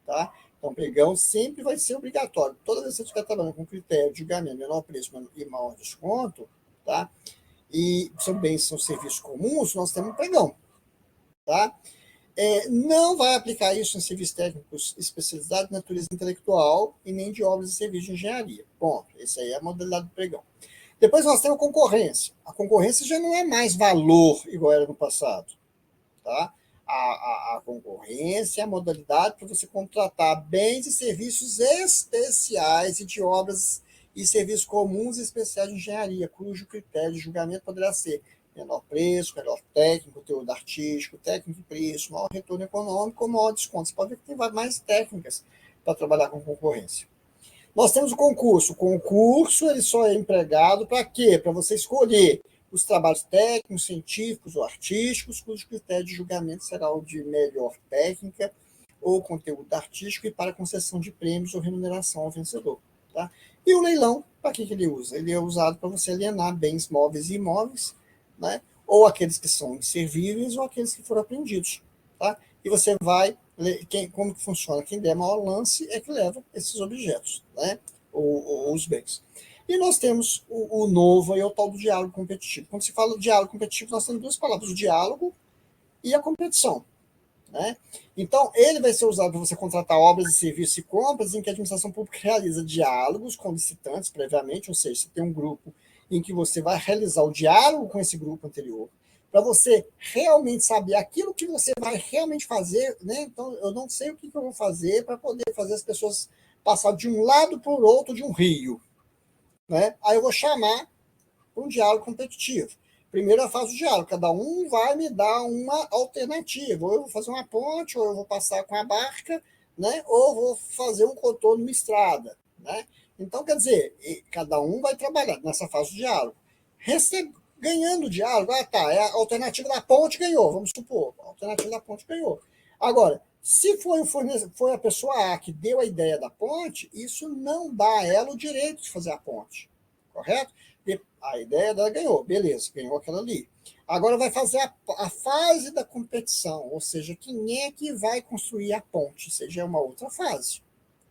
tá? Então, o pregão sempre vai ser obrigatório. Toda vez que você estiver trabalhando com critério de julgamento, menor preço e maior desconto, tá? E são bens, são serviços comuns, nós temos um pregão, tá? Não vai aplicar isso em serviços técnicos especializados de natureza intelectual e nem de obras e serviços de engenharia. Ponto. Essa aí é a modalidade do pregão. Depois nós temos a concorrência. A concorrência já não é mais valor igual era no passado, tá? A concorrência é a modalidade para você contratar bens e serviços especiais e de obras e serviços comuns e especiais de engenharia, cujo critério de julgamento poderá ser menor preço, melhor técnico, conteúdo artístico, técnico de preço, maior retorno econômico ou maior desconto. Você pode ver que tem mais técnicas para trabalhar com concorrência. Nós temos o concurso. O concurso ele só é empregado para quê? Para você escolher os trabalhos técnicos, científicos ou artísticos, cujo critério de julgamento será o de melhor técnica ou conteúdo artístico e para concessão de prêmios ou remuneração ao vencedor. Tá? E o leilão, para que ele usa? Ele é usado para você alienar bens móveis e imóveis, né? Ou aqueles que são inservíveis ou aqueles que foram apreendidos. Tá? E você vai, como que funciona? Quem der maior lance é que leva esses objetos, né? ou os bens. E nós temos o novo, aí é o tal do diálogo competitivo. Quando se fala de diálogo competitivo, nós temos duas palavras, o diálogo e a competição. Né? Então, ele vai ser usado para você contratar obras e serviços e compras em que a administração pública realiza diálogos com licitantes previamente, ou seja, você tem um grupo em que você vai realizar o diálogo com esse grupo anterior, para você realmente saber aquilo que você vai realmente fazer, né? Então, eu não sei o que eu vou fazer para poder fazer as pessoas passar de um lado para o outro de um rio. Né? Aí eu vou chamar para um diálogo competitivo. Primeiro eu faço o diálogo, cada um vai me dar uma alternativa. Ou eu vou fazer uma ponte, ou eu vou passar com a barca, né? Ou vou fazer um contorno numa estrada. Né? Então, quer dizer, cada um vai trabalhar nessa fase do diálogo. Ganhando o diálogo, a alternativa da ponte ganhou, vamos supor, a alternativa da ponte ganhou. Agora, se foi a pessoa A que deu a ideia da ponte, isso não dá a ela o direito de fazer a ponte, correto? A ideia dela ganhou, beleza, ganhou aquela ali. Agora vai fazer a fase da competição, ou seja, quem é que vai construir a ponte, seja uma outra fase,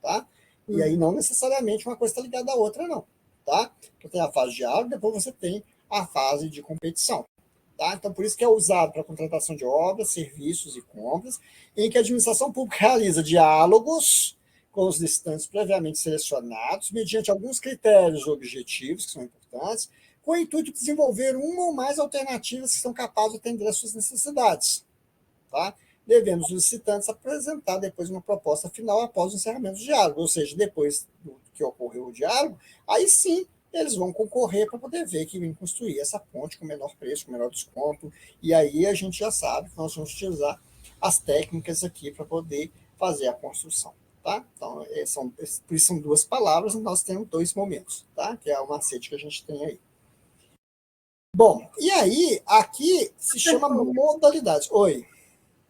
tá? E aí não necessariamente uma coisa está ligada à outra, não, tá? Então tem a fase de diálogo, depois você tem a fase de competição. Tá? Então, por isso que é usado para contratação de obras, serviços e compras, em que a administração pública realiza diálogos com os licitantes previamente selecionados, mediante alguns critérios objetivos, que são importantes, com o intuito de desenvolver uma ou mais alternativas que são capazes de atender às suas necessidades. Tá? Devendo os licitantes apresentar depois uma proposta final após o encerramento do diálogo, ou seja, depois que ocorreu o diálogo, aí sim eles vão concorrer para poder ver que vem construir essa ponte com menor preço, com menor desconto, e aí a gente já sabe que nós vamos utilizar as técnicas aqui para poder fazer a construção. Tá? Então, por isso são duas palavras, e nós temos dois momentos, tá? Que é o macete que a gente tem aí. Bom, e aí, aqui se chama modalidades. Oi.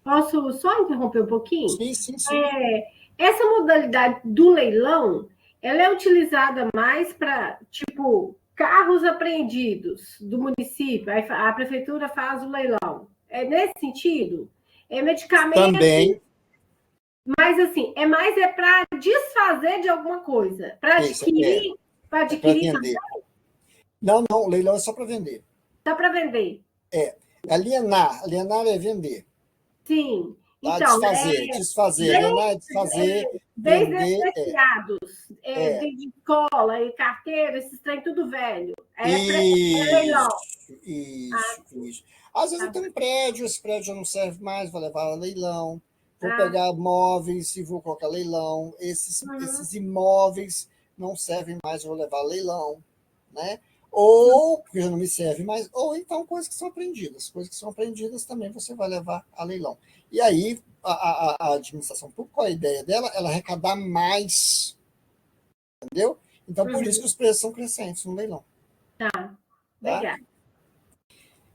Posso só interromper um pouquinho? Sim, sim, sim. Essa modalidade do leilão, ela é utilizada mais para, tipo, carros apreendidos do município, aí a prefeitura faz o leilão. É nesse sentido? É medicamento... Também. Mas, assim, mais para desfazer de alguma coisa. Para adquirir... Para adquirir vender. Não, o leilão é só para vender. Só para vender. Alienar é vender. Sim. Tá? Então, desfazer, alienar é desfazer, vender de escola e carteira, esses trem tudo velho. Isso. Às vezes eu tenho um prédio, esse prédio já não serve mais, vou levar a leilão. Vou pegar móveis e vou colocar leilão. Esses imóveis não servem mais, vou levar a leilão, né? Ou, porque já não me serve mais, ou então coisas que são apreendidas. Coisas que são apreendidas também você vai levar a leilão. E aí, a administração pública, qual a ideia dela? Ela arrecadar mais, entendeu? Então, por isso que os preços são crescentes no leilão. Tá? Legal.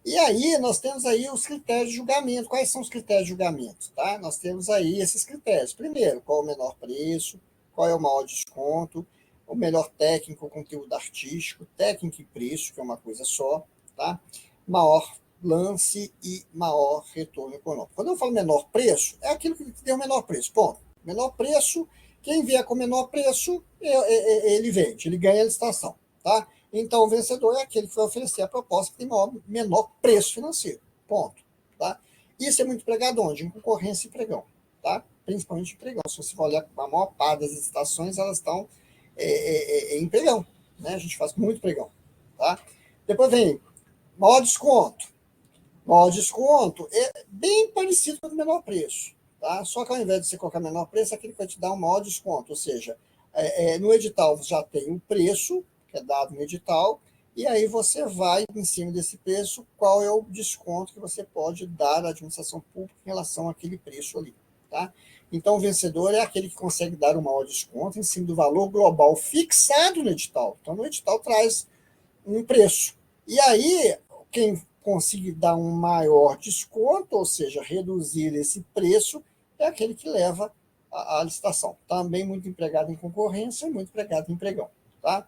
E aí, nós temos aí os critérios de julgamento. Quais são os critérios de julgamento? Tá? Nós temos aí esses critérios. Primeiro, qual é o menor preço, qual é o maior desconto, o melhor técnico, conteúdo artístico, técnico e preço, que é uma coisa só, tá? Maior lance e maior retorno econômico. Quando eu falo menor preço, é aquilo que tem o menor preço. Ponto. Menor preço, quem vier com menor preço, ele vende, ele ganha a licitação, tá? Então, o vencedor é aquele que vai oferecer a proposta que tem menor preço financeiro. Ponto. Tá? Isso é muito empregado onde? Em concorrência e pregão. Tá? Principalmente em pregão. Se você for olhar a maior parte das licitações, elas estão em pregão. Né? A gente faz muito pregão. Tá? Depois vem maior desconto. Maior desconto é bem parecido com o menor preço. Tá? Só que ao invés de você colocar menor preço, é aquele que vai te dar um maior desconto. Ou seja, no edital já tem um preço, que é dado no edital, e aí você vai, em cima desse preço, qual é o desconto que você pode dar à administração pública em relação àquele preço ali. Tá? Então, o vencedor é aquele que consegue dar um maior desconto em cima do valor global fixado no edital. Então, no edital traz um preço. E aí, quem conseguir dar um maior desconto, ou seja, reduzir esse preço, é aquele que leva a licitação. Também muito empregado em concorrência e muito empregado em pregão. Tá?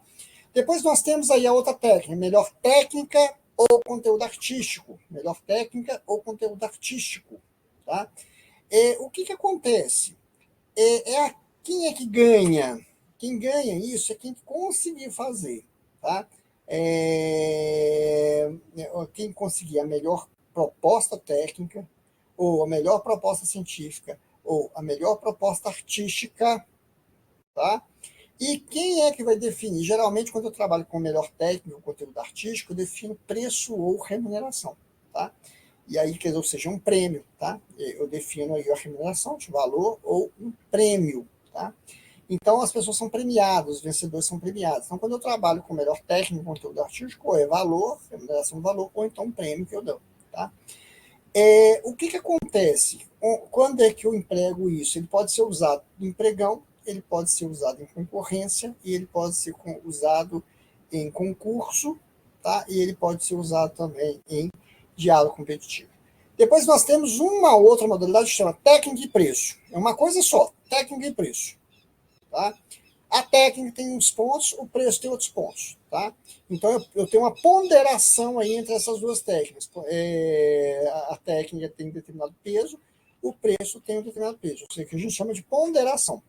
Depois nós temos aí a outra técnica, melhor técnica ou conteúdo artístico. Melhor técnica ou conteúdo artístico. Tá? O que acontece? Quem é que ganha? Quem ganha isso é quem conseguir fazer. Tá? Quem conseguir a melhor proposta técnica, ou a melhor proposta científica, ou a melhor proposta artística, tá? E quem é que vai definir? Geralmente, quando eu trabalho com melhor técnico, conteúdo artístico, eu defino preço ou remuneração, tá? E aí, ou seja, um prêmio, tá? Eu defino aí a remuneração de valor ou um prêmio, tá? Então, as pessoas são premiadas, os vencedores são premiados. Então, quando eu trabalho com melhor técnico, conteúdo artístico, ou é valor, remuneração de valor, ou então um prêmio que eu dou, tá? O que acontece? Quando é que eu emprego isso? Ele pode ser usado em pregão, ele pode ser usado em concorrência, e ele pode ser usado em concurso, tá? E ele pode ser usado também em diálogo competitivo. Depois nós temos uma outra modalidade que chama técnica e preço. É uma coisa só, técnica e preço. Tá? A técnica tem uns pontos, o preço tem outros pontos. Tá? Então, eu tenho uma ponderação aí entre essas duas técnicas. A técnica tem um determinado peso, o preço tem um determinado peso. Ou seja, que a gente chama de ponderação.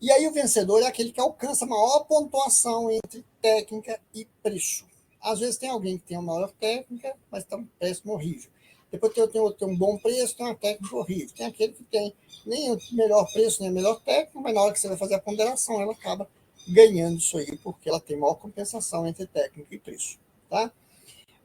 E aí o vencedor é aquele que alcança a maior pontuação entre técnica e preço. Às vezes tem alguém que tem a maior técnica, mas está um preço horrível. Depois tem um bom preço, tem uma técnica horrível. Tem aquele que tem nem o melhor preço, nem a melhor técnica, mas na hora que você vai fazer a ponderação, ela acaba ganhando isso aí, porque ela tem maior compensação entre técnica e preço. Tá?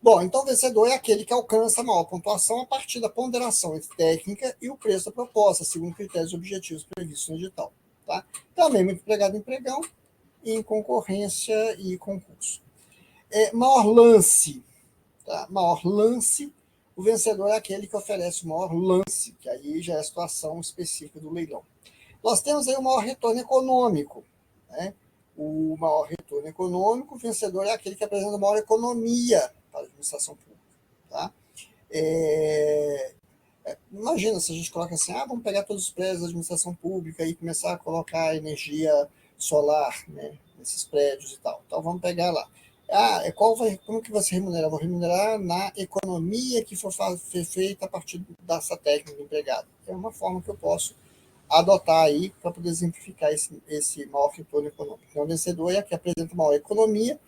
Bom, então o vencedor é aquele que alcança a maior pontuação a partir da ponderação entre técnica e o preço da proposta, segundo critérios objetivos previstos no edital. Tá? Também muito empregado em pregão, em concorrência e concurso. Maior lance. Tá? Maior lance, o vencedor é aquele que oferece o maior lance, que aí já é a situação específica do leilão. Nós temos aí o maior retorno econômico. Né? O maior retorno econômico, o vencedor é aquele que apresenta maior economia para a administração pública. Tá? Imagina se a gente coloca assim, vamos pegar todos os prédios da administração pública e começar a colocar energia solar, né, nesses prédios e tal. Então vamos pegar lá. Como que você remunera? Vou remunerar na economia que for feita a partir dessa técnica empregada. É uma forma que eu posso adotar aí para poder exemplificar esse maior retorno econômico. Então, o vencedor é que apresenta maior economia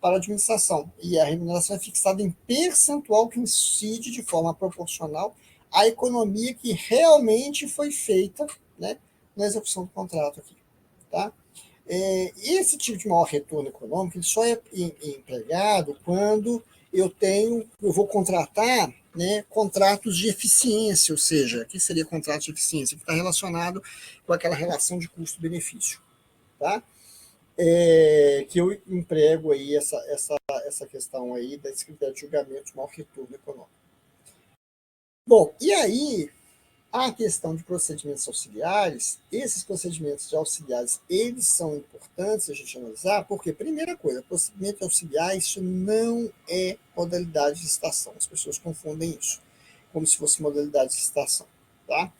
para a administração. E a remuneração é fixada em percentual que incide de forma proporcional à economia que realmente foi feita, né, na execução do contrato aqui. Tá? Esse tipo de maior retorno econômico ele só é empregado quando eu vou contratar, né, contratos de eficiência, ou seja, o que seria contrato de eficiência? Que está relacionado com aquela relação de custo-benefício. Tá? Que eu emprego aí essa questão aí da critério de julgamento de maior retorno econômico. Bom, e aí a questão de procedimentos auxiliares, esses procedimentos de auxiliares, eles são importantes a gente analisar, porque, primeira coisa, procedimento auxiliar, isso não é modalidade de licitação. As pessoas confundem isso, como se fosse modalidade de licitação. Tá?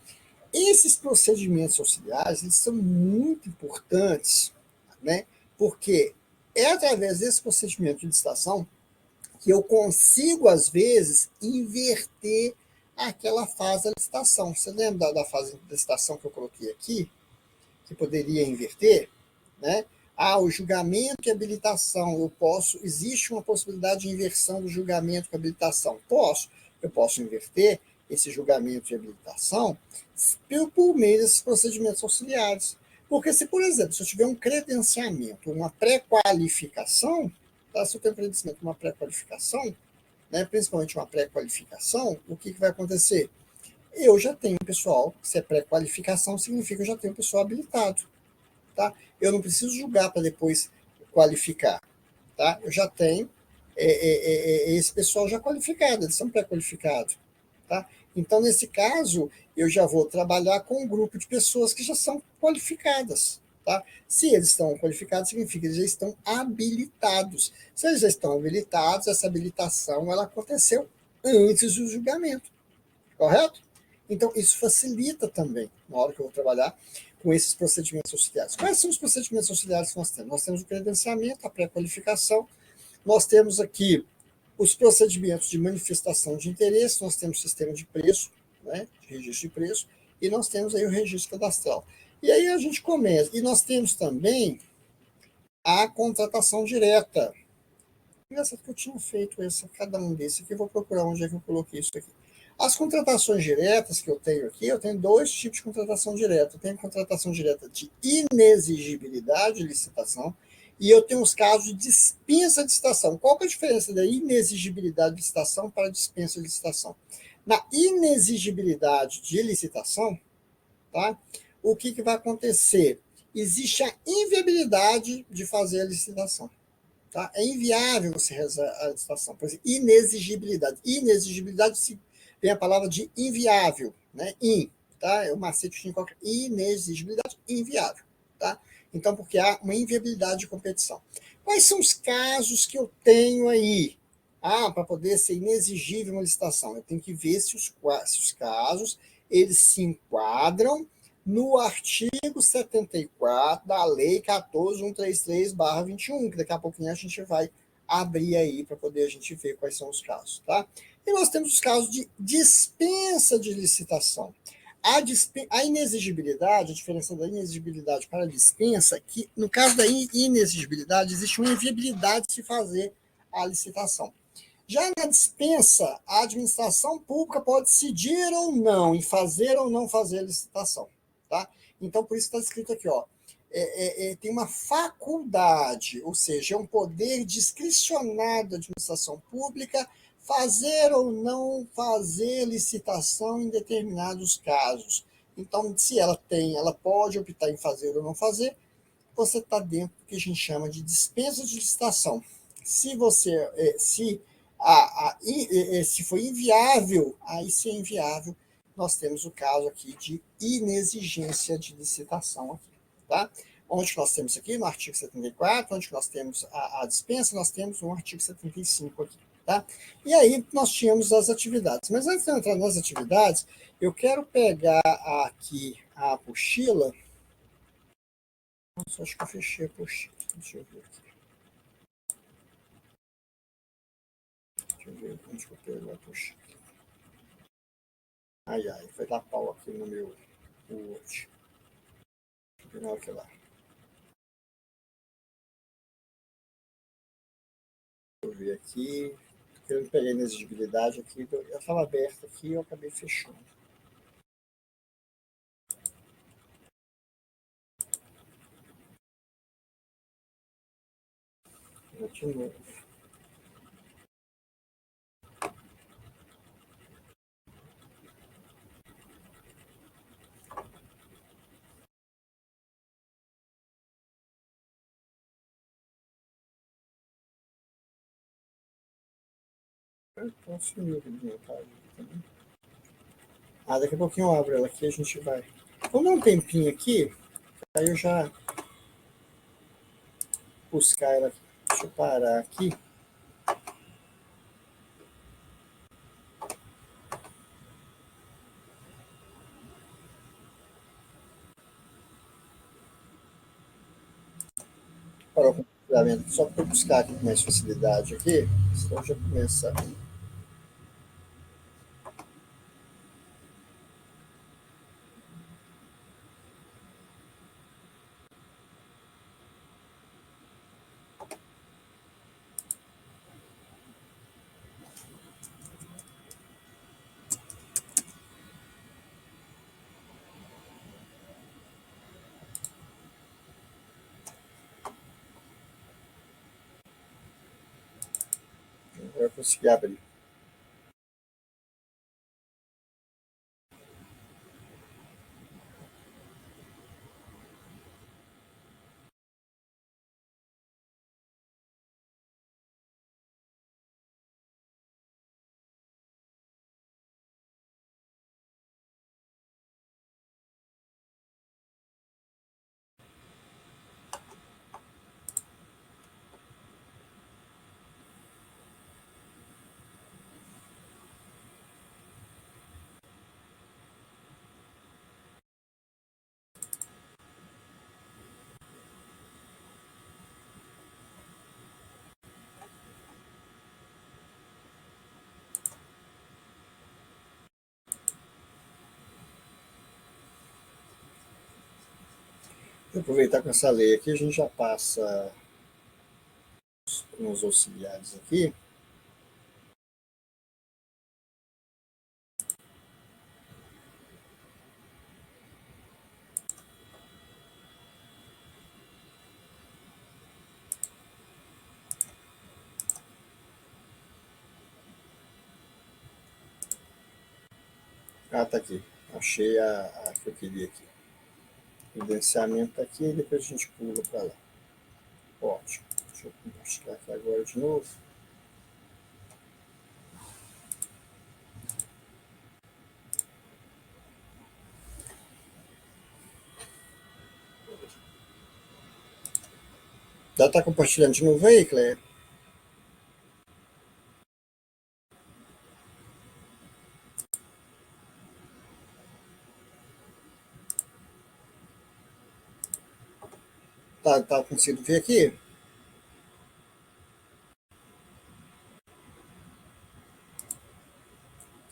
Esses procedimentos auxiliares, eles são muito importantes, né? Porque é através desse procedimento de licitação que eu consigo, às vezes, inverter aquela fase da licitação. Você lembra da fase da licitação que eu coloquei aqui? Que poderia inverter? Né? O julgamento e habilitação. Existe uma possibilidade de inversão do julgamento com habilitação? Eu posso inverter esse julgamento de habilitação por meio desses procedimentos auxiliares. Porque se, por exemplo, se eu tiver um credenciamento, uma pré-qualificação, tá? Se eu tenho um credenciamento, uma pré-qualificação, né, principalmente uma pré-qualificação, o que vai acontecer? Eu já tenho pessoal, se é pré-qualificação, significa que eu já tenho pessoal habilitado. Tá? Eu não preciso julgar para depois qualificar. Tá? Eu já tenho esse pessoal já qualificado, eles são pré-qualificados. Tá? Então, nesse caso, eu já vou trabalhar com um grupo de pessoas que já são qualificadas. Tá? Se eles estão qualificados, significa que eles já estão habilitados. Se eles já estão habilitados, essa habilitação ela aconteceu antes do julgamento. Correto? Então, isso facilita também, na hora que eu vou trabalhar com esses procedimentos auxiliares. Quais são os procedimentos auxiliares que nós temos? Nós temos o credenciamento, a pré-qualificação, nós temos aqui os procedimentos de manifestação de interesse, nós temos o sistema de preço, né, de registro de preço, e nós temos aí o registro cadastral. E aí a gente começa. E nós temos também a contratação direta. Engraçado que eu tinha feito cada um desses aqui, eu vou procurar onde é que eu coloquei isso aqui. As contratações diretas que eu tenho aqui, eu tenho dois tipos de contratação direta. Eu tenho contratação direta de inexigibilidade de licitação e eu tenho os casos de dispensa de licitação. Qual que é a diferença da inexigibilidade de licitação para a dispensa de licitação? Na inexigibilidade de licitação, tá? O que vai acontecer? Existe a inviabilidade de fazer a licitação. Tá? É inviável você realizar a licitação. Por exemplo, inexigibilidade. Inexigibilidade vem a palavra de inviável, né? Tá? É o macete de qualquer inexigibilidade, inviável. Tá? Então, porque há uma inviabilidade de competição. Quais são os casos que eu tenho aí? Para poder ser inexigível uma licitação, eu tenho que ver se os casos eles se enquadram no artigo 74 da Lei 14.133/21, que daqui a pouquinho a gente vai abrir aí para poder a gente ver quais são os casos. Tá? E nós temos os casos de dispensa de licitação. A inexigibilidade, a diferença da inexigibilidade para a dispensa, que no caso da inexigibilidade existe uma inviabilidade de se fazer a licitação. Já na dispensa, a administração pública pode decidir ou não em fazer ou não fazer a licitação. Tá? Então, por isso está escrito aqui, ó, tem uma faculdade, ou seja, é um poder discricionário da administração pública fazer ou não fazer licitação em determinados casos. Então, se ela tem, ela pode optar em fazer ou não fazer, você está dentro do que a gente chama de dispensa de licitação. Se você, se for inviável, aí se é inviável, nós temos o caso aqui de inexigência de licitação aqui, tá? Onde que nós temos aqui? No artigo 74, onde que nós temos a dispensa, nós temos no artigo 75 aqui, tá? E aí nós tínhamos as atividades. Mas antes de eu entrar nas atividades, eu quero pegar aqui a apostila. Nossa, acho que eu fechei a apostila. Deixa eu ver aqui. Deixa eu ver onde que eu pego a apostila. Ai, ai, vai dar pau aqui no meu Word. Deixa eu ver aqui lá. Deixa eu ver aqui. Tô querendo pegar a inexigibilidade aqui. Eu estava aberta aqui e eu acabei fechando. De novo. Então, sumiu aqui do meu página também. Ah, daqui a pouquinho eu abro ela aqui e a gente vai. Vamos dar um tempinho aqui, aí eu já buscar ela aqui. Deixa eu parar aqui. Parar o compartilhamento só para buscar aqui com mais facilidade aqui, senão já começa. Eu consegui abrir. Vou aproveitar com essa lei aqui, a gente já passa uns auxiliares aqui. Ah, tá aqui. Achei a que eu queria aqui. Credenciamento tá aqui e depois a gente pula para lá. Ótimo. Deixa eu compartilhar aqui agora de novo. Já tá compartilhando de novo aí, Cleia? Tá conseguindo ver aqui?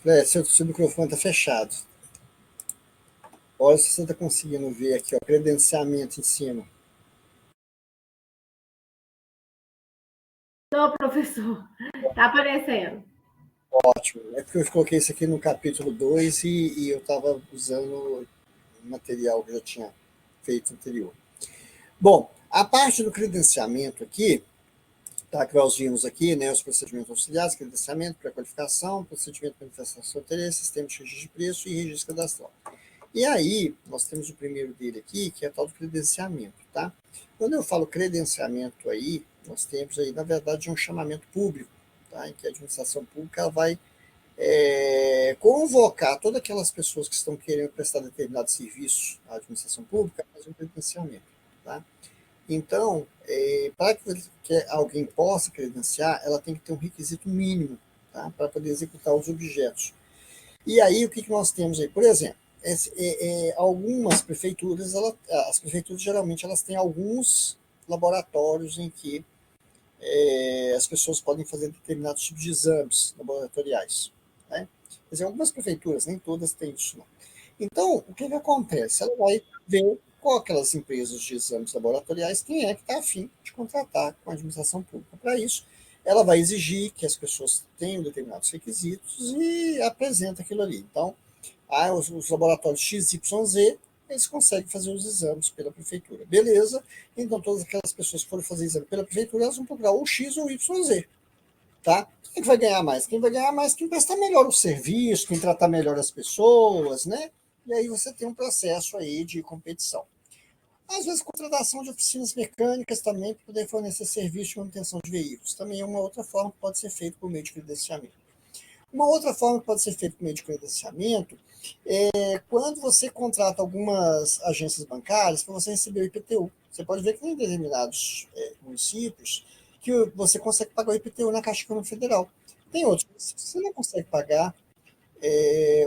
Cleia, seu microfone tá fechado. Olha se você está conseguindo ver aqui, ó, credenciamento em cima. Estou, professor. Está aparecendo. Ótimo. É porque eu coloquei isso aqui no capítulo 2 e eu estava usando material que eu já tinha feito anterior. Bom, a parte do credenciamento aqui, tá, que nós vimos aqui, né, os procedimentos auxiliares, credenciamento, pré-qualificação, procedimento de manifestação de interesse, sistema de registro de preço e registro cadastral. E aí, nós temos o primeiro dele aqui, que é o tal do credenciamento, tá? Quando eu falo credenciamento aí, nós temos aí, na verdade, um chamamento público, tá? Em que a administração pública vai convocar todas aquelas pessoas que estão querendo prestar determinado serviço à administração pública a fazer um credenciamento, tá? Então, para que alguém possa credenciar, ela tem que ter um requisito mínimo, tá? Para poder executar os objetos. E aí, o que nós temos aí? Por exemplo, algumas prefeituras, as prefeituras geralmente elas têm alguns laboratórios em que as pessoas podem fazer determinados tipos de exames laboratoriais. Né? Quer dizer, algumas prefeituras, nem todas têm isso. Não. Então, o que acontece? Ela vai ver com aquelas empresas de exames laboratoriais quem é que está afim de contratar com a administração pública. Para isso, ela vai exigir que as pessoas tenham determinados requisitos e apresenta aquilo ali. Então, os laboratórios XYZ, eles conseguem fazer os exames pela prefeitura. Beleza? Então, todas aquelas pessoas que forem fazer exame pela prefeitura, elas vão procurar o X ou o YZ. Tá? Quem vai ganhar mais? Quem vai ganhar mais? Quem prestar melhor o serviço, quem tratar melhor as pessoas, né? E aí você tem um processo aí de competição. Às vezes, contratação de oficinas mecânicas também para poder fornecer serviço de manutenção de veículos. Também é uma outra forma que pode ser feita por meio de credenciamento. Uma outra forma que pode ser feita por meio de credenciamento é quando você contrata algumas agências bancárias para você receber o IPTU. Você pode ver que em determinados municípios que você consegue pagar o IPTU na Caixa Econômica Federal. Tem outros municípios que você não consegue pagar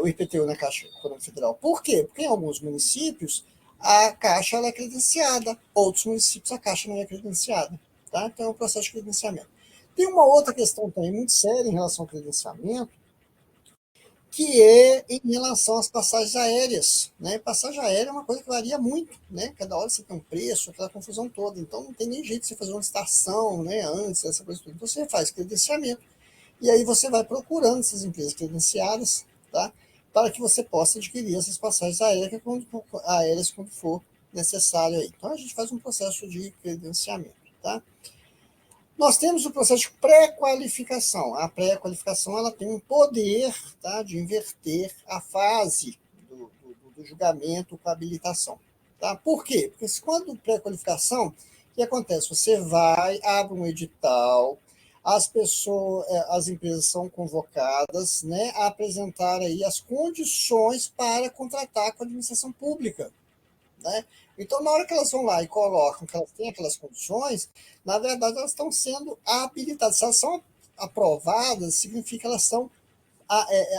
o IPTU na Caixa Econômica Federal. Por quê? Porque em alguns municípios a Caixa ela é credenciada, outros municípios a Caixa não é credenciada. Tá? Então é um processo de credenciamento. Tem uma outra questão também muito séria em relação ao credenciamento, que é em relação às passagens aéreas. Né? Passagem aérea é uma coisa que varia muito, né? Cada hora você tem um preço, aquela confusão toda. Então não tem nem jeito de você fazer uma estação, né, antes, essa coisa toda. Então você faz credenciamento. E aí você vai procurando essas empresas credenciadas, tá? Para que você possa adquirir essas passagens aéreas quando for necessário. Aí. Então a gente faz um processo de credenciamento. Tá? Nós temos o processo de pré-qualificação. A pré-qualificação ela tem um poder, tá, de inverter a fase do julgamento com a habilitação. Tá? Por quê? Porque quando pré-qualificação, o que acontece? Você vai, abre um edital, as empresas são convocadas, né, a apresentar aí as condições para contratar com a administração pública. Né? Então, na hora que elas vão lá e colocam que elas têm aquelas condições, na verdade, elas estão sendo habilitadas. Se elas são aprovadas, significa que elas são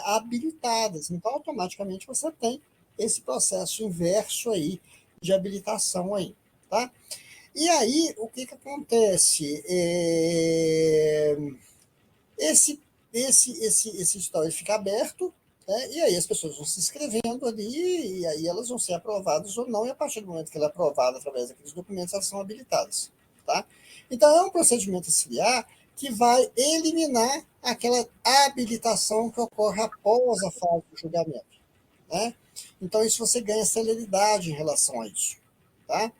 habilitadas. Então, automaticamente, você tem esse processo inverso aí de habilitação aí. Tá? E aí, o que acontece? Esse edital fica aberto, né? E aí as pessoas vão se inscrevendo ali, e aí elas vão ser aprovadas ou não, e a partir do momento que ela é aprovada através daqueles documentos, elas são habilitadas. Tá? Então, é um procedimento auxiliar que vai eliminar aquela habilitação que ocorre após a fase do julgamento. Né? Então, isso você ganha celeridade em relação a isso. Tá?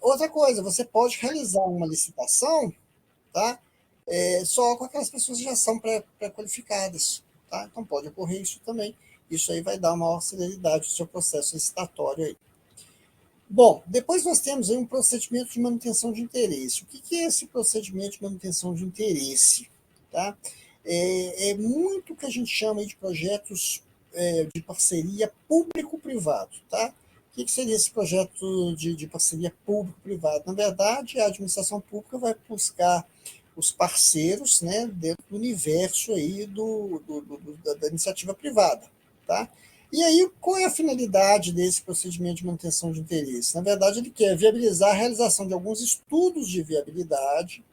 Outra coisa, você pode realizar uma licitação, tá? Só com aquelas pessoas que já são pré-qualificadas. Tá? Então pode ocorrer isso também. Isso aí vai dar uma maior celeridade no seu processo licitatório aí. Bom, depois nós temos aí um procedimento de manutenção de interesse. O que é esse procedimento de manutenção de interesse? Tá? É muito o que a gente chama de projetos de parceria público-privado. Tá? O que seria esse projeto de parceria público-privado? Na verdade, a administração pública vai buscar os parceiros, né, dentro do universo aí da iniciativa privada. Tá? E aí, qual é a finalidade desse procedimento de manutenção de interesse? Na verdade, ele quer viabilizar a realização de alguns estudos de viabilidade,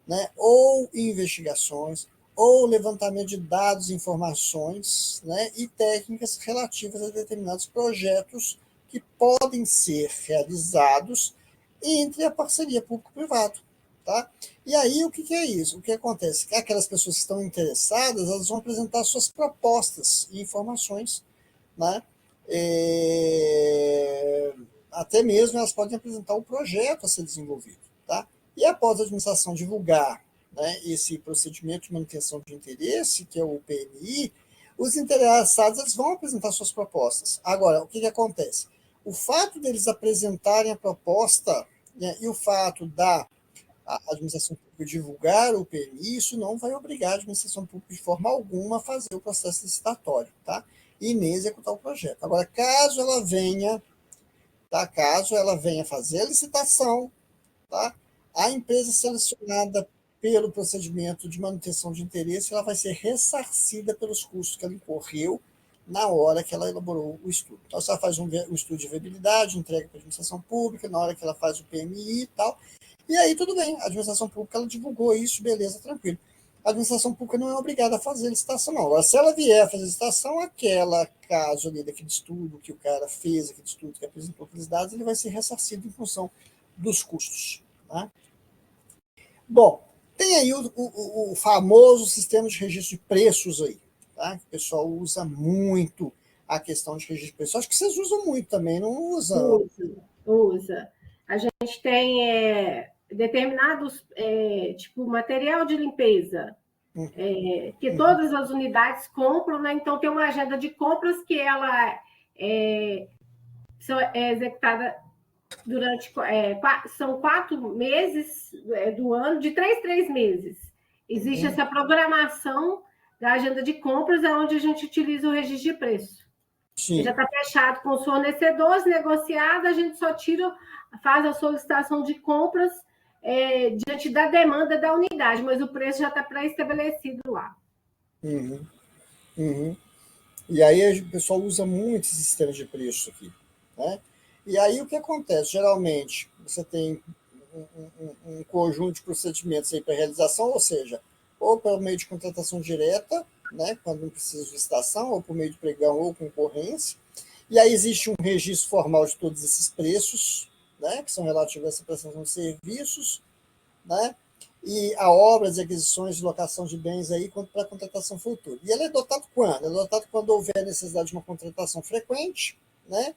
né, ou investigações, ou levantamento de dados e informações, né, e técnicas relativas a determinados projetos que podem ser realizados entre a parceria público-privado. Tá? E aí, o que é isso? O que acontece? Aquelas pessoas que estão interessadas, elas vão apresentar suas propostas e informações, né? Até mesmo elas podem apresentar o projeto a ser desenvolvido. Tá? E após a administração divulgar, né, esse procedimento de manutenção de interesse, que é o PMI, os interessados eles vão apresentar suas propostas. Agora, o que acontece? O fato deles apresentarem a proposta, né, e o fato da administração pública divulgar o PMI, isso não vai obrigar a administração pública de forma alguma a fazer o processo licitatório, tá? E nem executar o projeto. Agora, caso ela venha fazer a licitação, tá? A empresa selecionada pelo procedimento de manutenção de interesse, ela vai ser ressarcida pelos custos que ela incorreu na hora que ela elaborou o estudo. Então, se ela faz um estudo de viabilidade, entrega para a administração pública, na hora que ela faz o PMI e tal, e aí tudo bem, a administração pública ela divulgou isso, beleza, tranquilo. A administração pública não é obrigada a fazer licitação, não. Agora, se ela vier a fazer licitação, aquela caso ali daquele estudo que o cara fez, aquele estudo que apresentou aqueles dados, ele vai ser ressarcido em função dos custos. Tá? Bom, tem aí o famoso sistema de registro de preços aí, tá? Que o pessoal usa muito a questão de registro de preços. Acho que vocês usam muito também, não usam? Usa. A gente tem determinados, tipo, material de limpeza, que todas as unidades compram, né? Então tem uma agenda de compras que ela é executada durante são 4 meses do ano, de 3 meses. Existe essa programação da agenda de compras, onde a gente utiliza o registro de preço. Sim. Já está fechado com os fornecedores, negociado, a gente só faz a solicitação de compras diante da demanda da unidade, mas o preço já está pré-estabelecido lá. Uhum. Uhum. E aí o pessoal usa muito esse sistema de preço aqui, né? E aí o que acontece? Geralmente você tem um conjunto de procedimentos aí para realização, ou seja, ou pelo meio de contratação direta, né, quando não precisa de licitação, ou por meio de pregão ou concorrência. E aí existe um registro formal de todos esses preços, né, que são relativos a essa prestação de serviços, né, e a obras e aquisições de locação de bens aí para contratação futura. E ele é adotado quando? É adotado quando houver necessidade de uma contratação frequente, né,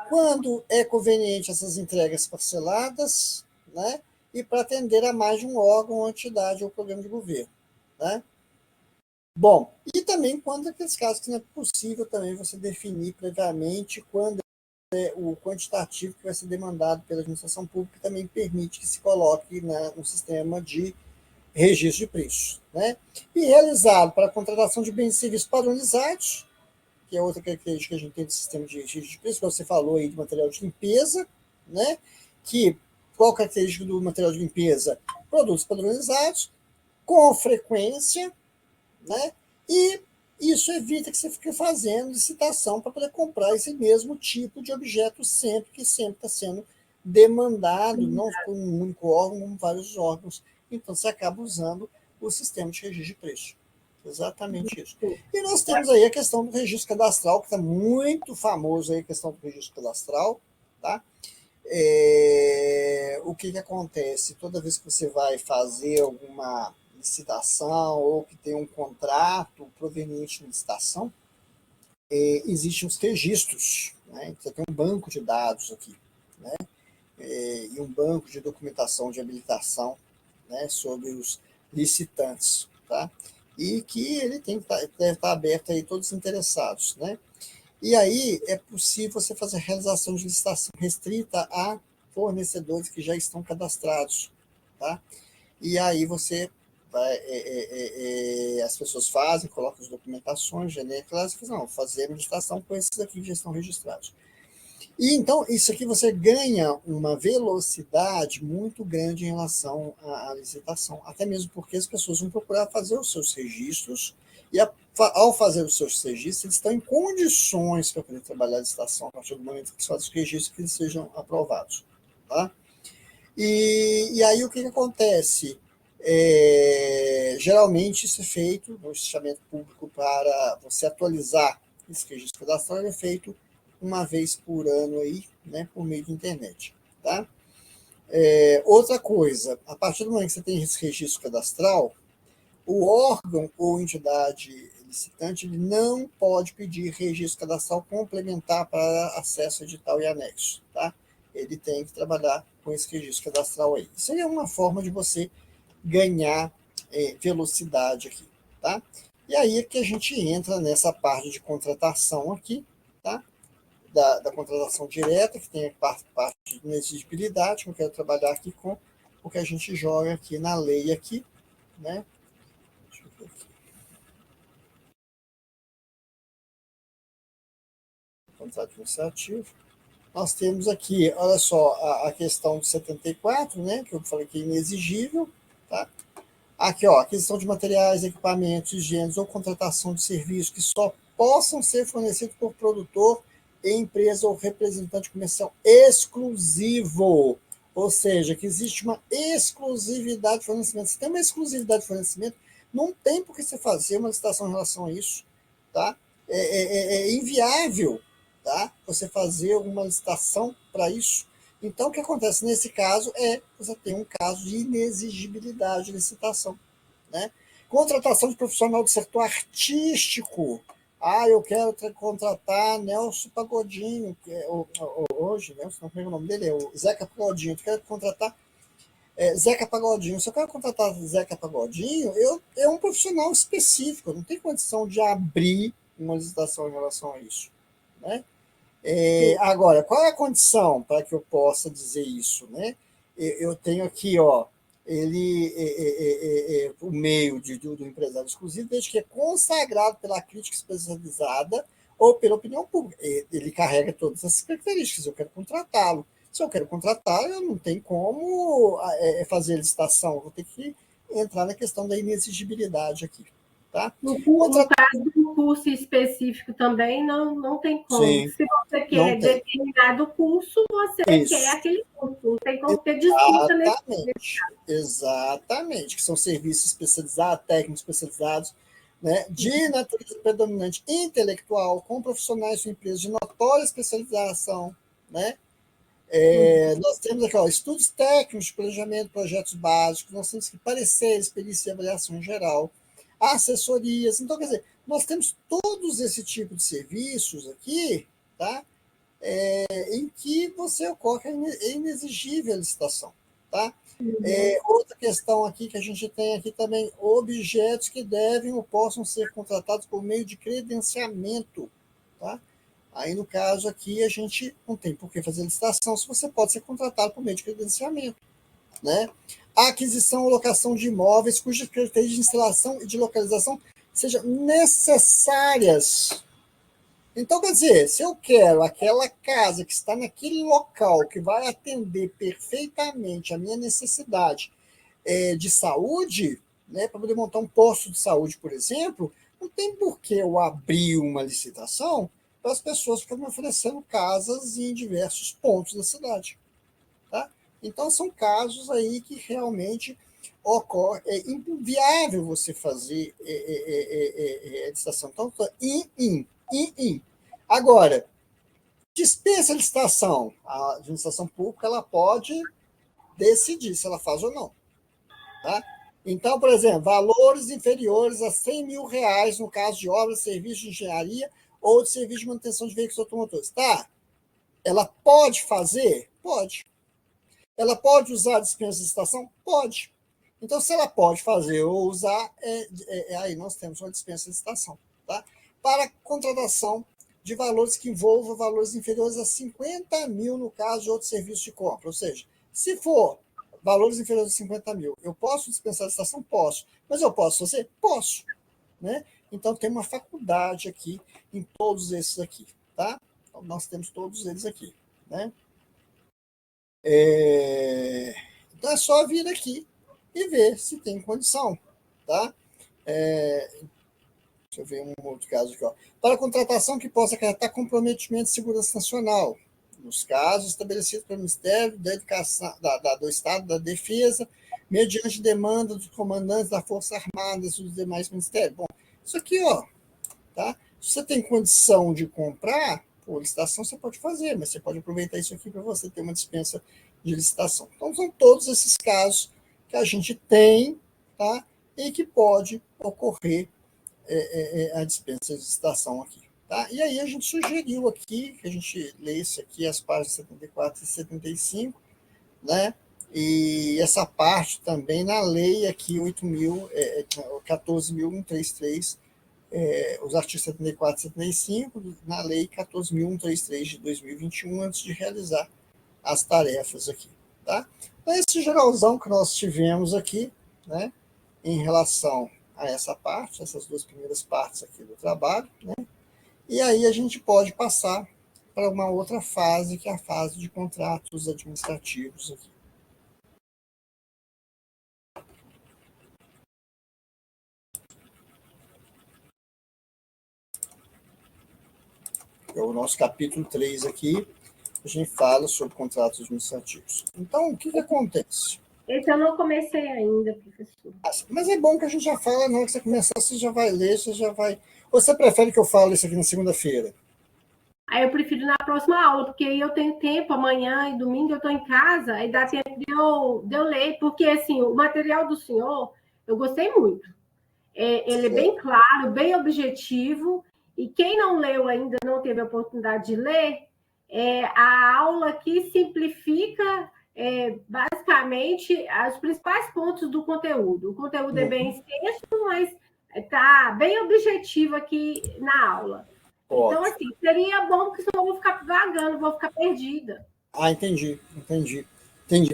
quando é conveniente essas entregas parceladas, né, e para atender a mais de um órgão, ou entidade ou programa de governo, né. Bom, e também quando aqueles casos que não é possível também você definir previamente quando o quantitativo que vai ser demandado pela administração pública também permite que se coloque no sistema de registro de preços, né? E realizado para a contratação de bens e serviços padronizados, que é outra característica que a gente tem do sistema de registro de preços, como você falou aí de material de limpeza, né? Que qual a característica do material de limpeza? Produtos padronizados, com frequência, né? E isso evita que você fique fazendo licitação para poder comprar esse mesmo tipo de objeto sempre, que sempre está sendo demandado, não por um único órgão, como vários órgãos. Então, você acaba usando o sistema de registro de preço. Exatamente isso. E nós temos aí a questão do registro cadastral, que está muito famoso aí, a questão do registro cadastral. Tá? O que acontece? Toda vez que você vai fazer alguma licitação ou que tem um contrato proveniente de licitação, existem os registros, né? Você tem um banco de dados aqui, né? E um banco de documentação de habilitação, né, sobre os licitantes, tá? E que ele deve estar aberto aí a todos os interessados, né? E aí é possível você fazer a realização de licitação restrita a fornecedores que já estão cadastrados, tá? E aí você as pessoas fazem, colocam as documentações genéricas e fazem, não, fazer a licitação com esses aqui que já estão registrados. E então, isso aqui você ganha uma velocidade muito grande em relação à licitação, até mesmo porque as pessoas vão procurar fazer os seus registros, e ao fazer os seus registros, eles estão em condições para poder trabalhar a licitação, a partir do momento que eles fazem os registros, que eles sejam aprovados. Tá? E aí o que acontece? Geralmente isso é feito no lichamento público para você atualizar esse registro cadastral, é feito uma vez por ano aí, né, por meio de internet, tá? Outra coisa, a partir do momento que você tem esse registro cadastral, o órgão ou entidade licitante ele não pode pedir registro cadastral complementar para acesso a edital e anexo, tá? Ele tem que trabalhar com esse registro cadastral aí. Isso aí é uma forma de você ganhar velocidade aqui, tá? E aí é que a gente entra nessa parte de contratação aqui, tá? Da contratação direta, que tem a parte de inexigibilidade, que eu quero trabalhar aqui com o que a gente joga aqui na lei aqui, né? Deixa eu ver aqui. Contrato administrativo. Nós temos aqui, olha só, a questão de 74, né? Que eu falei que é inexigível, tá? Aqui, ó, aquisição de materiais, equipamentos, higienes ou contratação de serviços que só possam ser fornecidos por produtor, empresa ou representante comercial exclusivo. Ou seja, que existe uma exclusividade de fornecimento. Se tem uma exclusividade de fornecimento, não tem por que você fazer uma licitação em relação a isso. Tá? É inviável, tá? Você fazer uma licitação para isso. Então, o que acontece nesse caso você tem um caso de inexigibilidade de licitação. Né? Contratação de profissional do setor artístico. Eu quero contratar Nelson Pagodinho, que é hoje, Nelson, não lembro o nome dele, é o Zeca Pagodinho. Eu quero contratar Zeca Pagodinho. Se eu quero contratar Zeca Pagodinho, é um profissional específico, eu não tenho condição de abrir uma licitação em relação a isso. Né? Agora, qual é a condição para que eu possa dizer isso? Né? Eu tenho aqui, ó, o meio do empresário exclusivo, desde que é consagrado pela crítica especializada ou pela opinião pública. Ele carrega todas essas características. Eu quero contratá-lo. Se eu quero contratar, eu não tenho como fazer licitação. Eu vou ter que entrar na questão da inexigibilidade aqui. Tá? No caso do curso específico também, não tem como. Sim, se você quer determinado curso, você quer aquele curso. Não tem como ter disputa nesse caso. Exatamente. Que são serviços especializados, técnicos especializados, né, de natureza predominante intelectual, com profissionais de empresas de notória especialização. Né? Nós temos aqui, ó, estudos técnicos de planejamento, projetos básicos, nós temos que pareceres, perícia e avaliação em geral, assessorias. Então, quer dizer, nós temos todos esse tipo de serviços aqui, tá? Em que você ocorre é inexigível a licitação. Tá? Outra questão aqui que a gente tem aqui também, objetos que devem ou possam ser contratados por meio de credenciamento. Tá? Aí, no caso aqui, a gente não tem por que fazer licitação se você pode ser contratado por meio de credenciamento. Né? A aquisição ou locação de imóveis cujas características de instalação e de localização sejam necessárias. Então, quer dizer, se eu quero aquela casa que está naquele local que vai atender perfeitamente a minha necessidade de saúde, né, para poder montar um posto de saúde, por exemplo, não tem por que eu abrir uma licitação para as pessoas que estão me oferecendo casas em diversos pontos da cidade. Tá? Então, são casos aí que realmente ocorre, é inviável você fazer a licitação. Então, Agora, dispensa a licitação. A administração pública ela pode decidir se ela faz ou não. Tá? Então, por exemplo, valores inferiores a R$100 mil no caso de obras, serviços de engenharia ou de serviço de manutenção de veículos automotores. Tá? Ela pode fazer? Pode. Ela pode usar a dispensa de licitação? Pode. Então, se ela pode fazer ou usar, aí nós temos uma dispensa de licitação. Tá? Para contratação de valores que envolvam valores inferiores a 50 mil no caso de outro serviço de compra. Ou seja, se for valores inferiores a 50 mil, eu posso dispensar a licitação? Posso. Mas eu posso fazer? Posso. Né? Então, tem uma faculdade aqui em todos esses aqui. Tá? Então, nós temos todos eles aqui. Né? Então, é só vir aqui e ver se tem condição. Tá? Deixa eu ver um outro caso aqui. Ó. Para contratação que possa acarretar comprometimento de segurança nacional, nos casos estabelecidos pelo Ministério da Educação, do Estado da Defesa, mediante demanda dos comandantes da Força Armada e dos demais ministérios. Bom, isso aqui, ó, tá? Se você tem condição de comprar, por licitação você pode fazer, mas você pode aproveitar isso aqui para você ter uma dispensa de licitação. Então, são todos esses casos que a gente tem, tá? E que pode ocorrer a dispensa de licitação aqui. Tá? E aí a gente sugeriu aqui que a gente lesse aqui as páginas 74 e 75, né? E essa parte também na lei aqui 14.133, os artigos 74 e 75, na lei 14.133 de 2021, antes de realizar as tarefas aqui. Tá? Então, esse geralzão que nós tivemos aqui, né, em relação a essa parte, essas duas primeiras partes aqui do trabalho, né? E aí a gente pode passar para uma outra fase, que é a fase de contratos administrativos aqui. É o nosso capítulo 3 aqui, a gente fala sobre contratos administrativos. Então, o que acontece? Esse eu não comecei ainda, professor. Mas é bom que a gente já fala, na hora que você começar, você já vai ler, você já vai... Ou você prefere que eu fale isso aqui na segunda-feira? Aí eu prefiro na próxima aula, porque aí eu tenho tempo, amanhã e domingo eu estou em casa, aí dá tempo de eu ler, porque assim, o material do senhor, eu gostei muito. Ele é bem claro, bem objetivo, e quem não leu ainda, não teve a oportunidade de ler, a aula aqui simplifica basicamente os principais pontos do conteúdo. O conteúdo é bem extenso, mas está bem objetivo aqui na aula. Então, assim, seria bom que eu vou ficar vagando, vou ficar perdida. Entendi.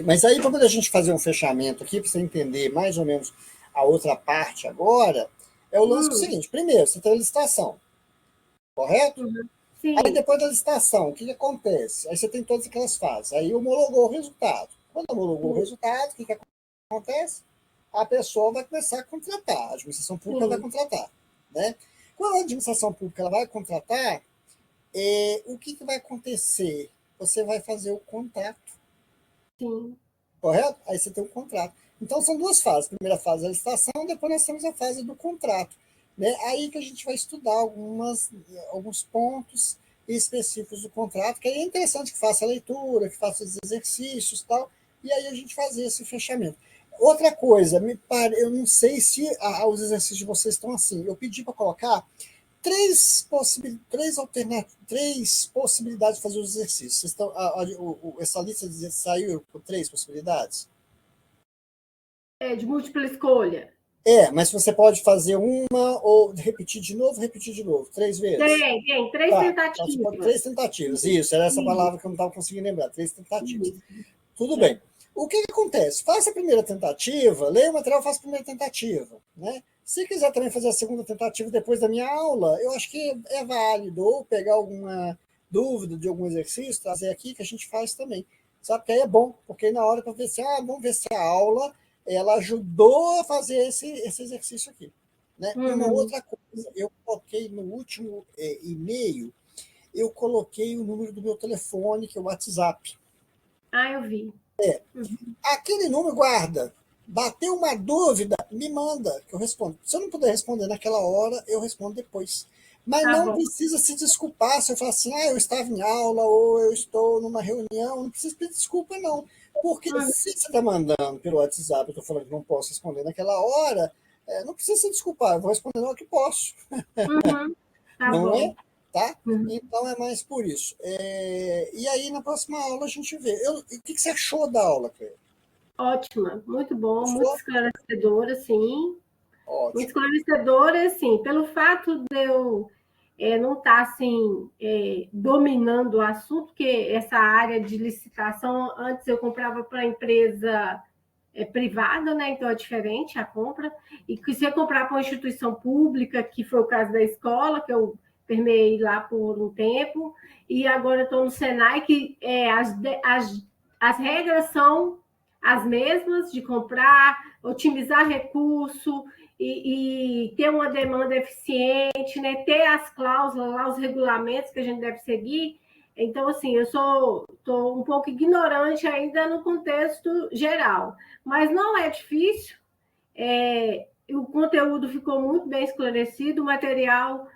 Mas aí, para a gente fazer um fechamento aqui, para você entender mais ou menos a outra parte agora, é o lance seguinte. Primeiro, você tem a licitação, correto? Sim. Aí, depois da licitação, o que acontece? Aí você tem todas aquelas fases. Aí homologou o resultado. Quando homologou o resultado, o que acontece? A pessoa vai começar a contratar, a administração pública vai contratar. Né? Quando a administração pública ela vai contratar, o que vai acontecer? Você vai fazer o contrato. Sim. Correto? Aí você tem um contrato. Então, são duas fases. A primeira fase é a licitação, depois nós temos a fase do contrato. Né? Aí que a gente vai estudar alguns pontos específicos do contrato, que aí é interessante que faça a leitura, que faça os exercícios e tal, e aí a gente fazer esse fechamento. Outra coisa, eu não sei se os exercícios de vocês estão assim. Eu pedi para colocar três possibilidades de fazer os exercícios. Estão, essa lista saiu com 3 possibilidades? De múltipla escolha. Mas você pode fazer uma ou repetir de novo, 3 vezes? Tem 3 tentativas. Então, 3 tentativas, isso, era essa palavra que eu não estava conseguindo lembrar, 3 tentativas. Isso. Tudo bem. O que acontece? Faça a primeira tentativa, leia o material, faça a primeira tentativa. Né? Se quiser também fazer a segunda tentativa depois da minha aula, eu acho que é válido, ou pegar alguma dúvida de algum exercício, trazer aqui, que a gente faz também. Sabe que aí é bom, porque na hora para ver se, vamos ver se a aula ela ajudou a fazer esse exercício aqui. Né? E uma outra coisa, eu coloquei no último e-mail, eu coloquei o número do meu telefone, que é o WhatsApp. Eu vi. Aquele número guarda. Bateu uma dúvida, me manda, que eu respondo. Se eu não puder responder naquela hora, eu respondo depois. Mas não precisa se desculpar se eu falar assim, eu estava em aula ou eu estou numa reunião, não precisa pedir desculpa, não. Porque se você está mandando pelo WhatsApp, eu estou falando que não posso responder naquela hora, não precisa se desculpar, eu vou responder na hora que posso. Não é? Tá? Então é mais por isso. E aí, na próxima aula, a gente vê. O que você achou da aula, Cleia? Ótima, muito bom, muito esclarecedora, sim. Ótimo. Muito esclarecedora, assim, pelo fato de eu não estar assim, dominando o assunto, porque essa área de licitação, antes eu comprava para a empresa privada, né? Então é diferente a compra. E que se eu comprar para uma instituição pública, que foi o caso da escola, que eu permeei lá por um tempo, e agora estou no Senai, que as regras são as mesmas de comprar, otimizar recurso e ter uma demanda eficiente, né? Ter as cláusulas lá, os regulamentos que a gente deve seguir. Então, assim, eu estou um pouco ignorante ainda no contexto geral, mas não é difícil. O conteúdo ficou muito bem esclarecido, o material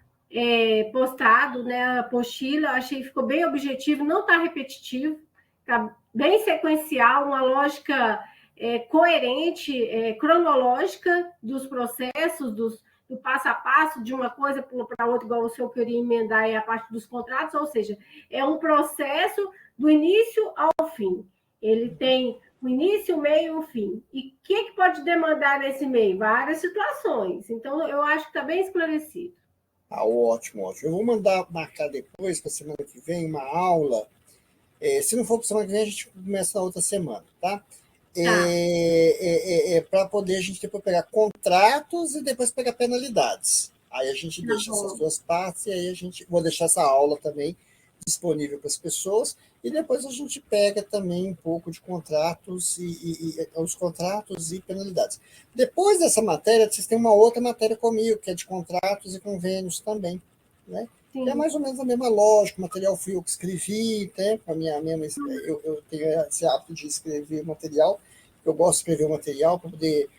postado, né, a apostila, achei que ficou bem objetivo, não está repetitivo. bem sequencial, uma lógica coerente, cronológica dos processos, do passo a passo, de uma coisa para outra, igual o senhor queria emendar aí a parte dos contratos, ou seja, é um processo do início ao fim. Ele tem o início, o meio e o fim. E o que pode demandar nesse meio? Várias situações. Então, eu acho que está bem esclarecido. Ah, ótimo, ótimo. Eu vou marcar depois, para a semana que vem, uma aula. Se não for para semana que vem, a gente começa na outra semana, tá? Tá. Para poder a gente depois pegar contratos e depois pegar penalidades. Aí a gente Tá deixa essas bom. duas partes e aí vou deixar essa aula também disponível para as pessoas e depois a gente pega também um pouco de contratos e os contratos e penalidades. Depois dessa matéria, vocês têm uma outra matéria comigo, que é de contratos e convênios também, né? Que é Sim. mais ou menos a mesma lógica, o material fui eu que escrevi, né? Eu tenho esse hábito de escrever material, eu gosto de escrever o material para poder,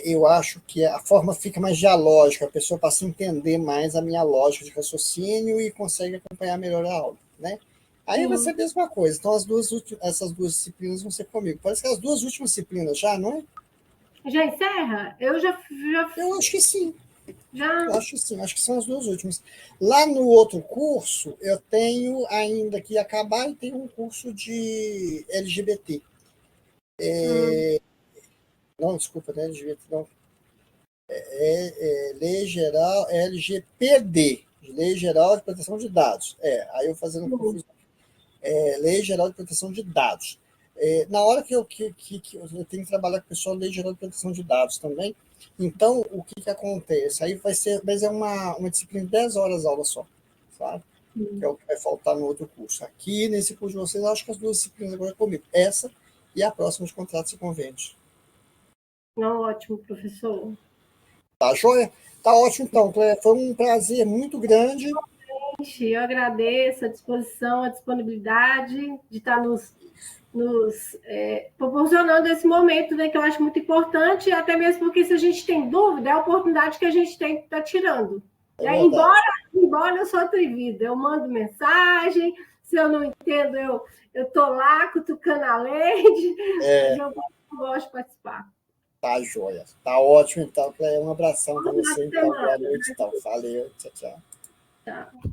eu acho que a forma fica mais dialógica, a pessoa passa a entender mais a minha lógica de raciocínio e consegue acompanhar melhor a aula, né? Aí vai ser a Sim. mesma coisa. Então, essas duas disciplinas vão ser comigo. Parece que as duas últimas disciplinas já, não é? Já encerra? Eu Eu acho que sim. já... Eu acho que sim, acho que são as duas últimas. Lá no outro curso, eu tenho ainda que acabar e tenho um curso de LGBT. Não, desculpa, não é LGBT, não. Lei Geral LGPD, Lei Geral de Proteção de Dados. Aí eu fazendo confusão. Lei Geral de Proteção de Dados. Na hora que eu tenho que trabalhar com o pessoal da Lei Geral de Proteção de Dados também, então o que acontece? Aí vai ser, mas é uma disciplina de 10 horas aula só, sabe? Que é o que vai faltar no outro curso. Aqui, nesse curso de vocês, eu acho que as duas disciplinas agora é comigo. Essa e a próxima de contratos e convênios. Não, ótimo, professor. Tá joia? Tá ótimo, então, Cléia. Foi um prazer muito grande. Eu agradeço a disposição, a disponibilidade de estar nos proporcionando esse momento, né, que eu acho muito importante, até mesmo porque se a gente tem dúvida, é a oportunidade que a gente tem que estar tirando. É Embora, verdade. embora eu sou atrevida, eu mando mensagem, se eu não entendo, eu estou lá cutucando a lei, mas eu gosto de participar. Tá joia. Tá ótimo, então, Cléia. Um abração para Boa você, então. semana. Boa noite, então. Valeu. Tchau, tchau. Tchau.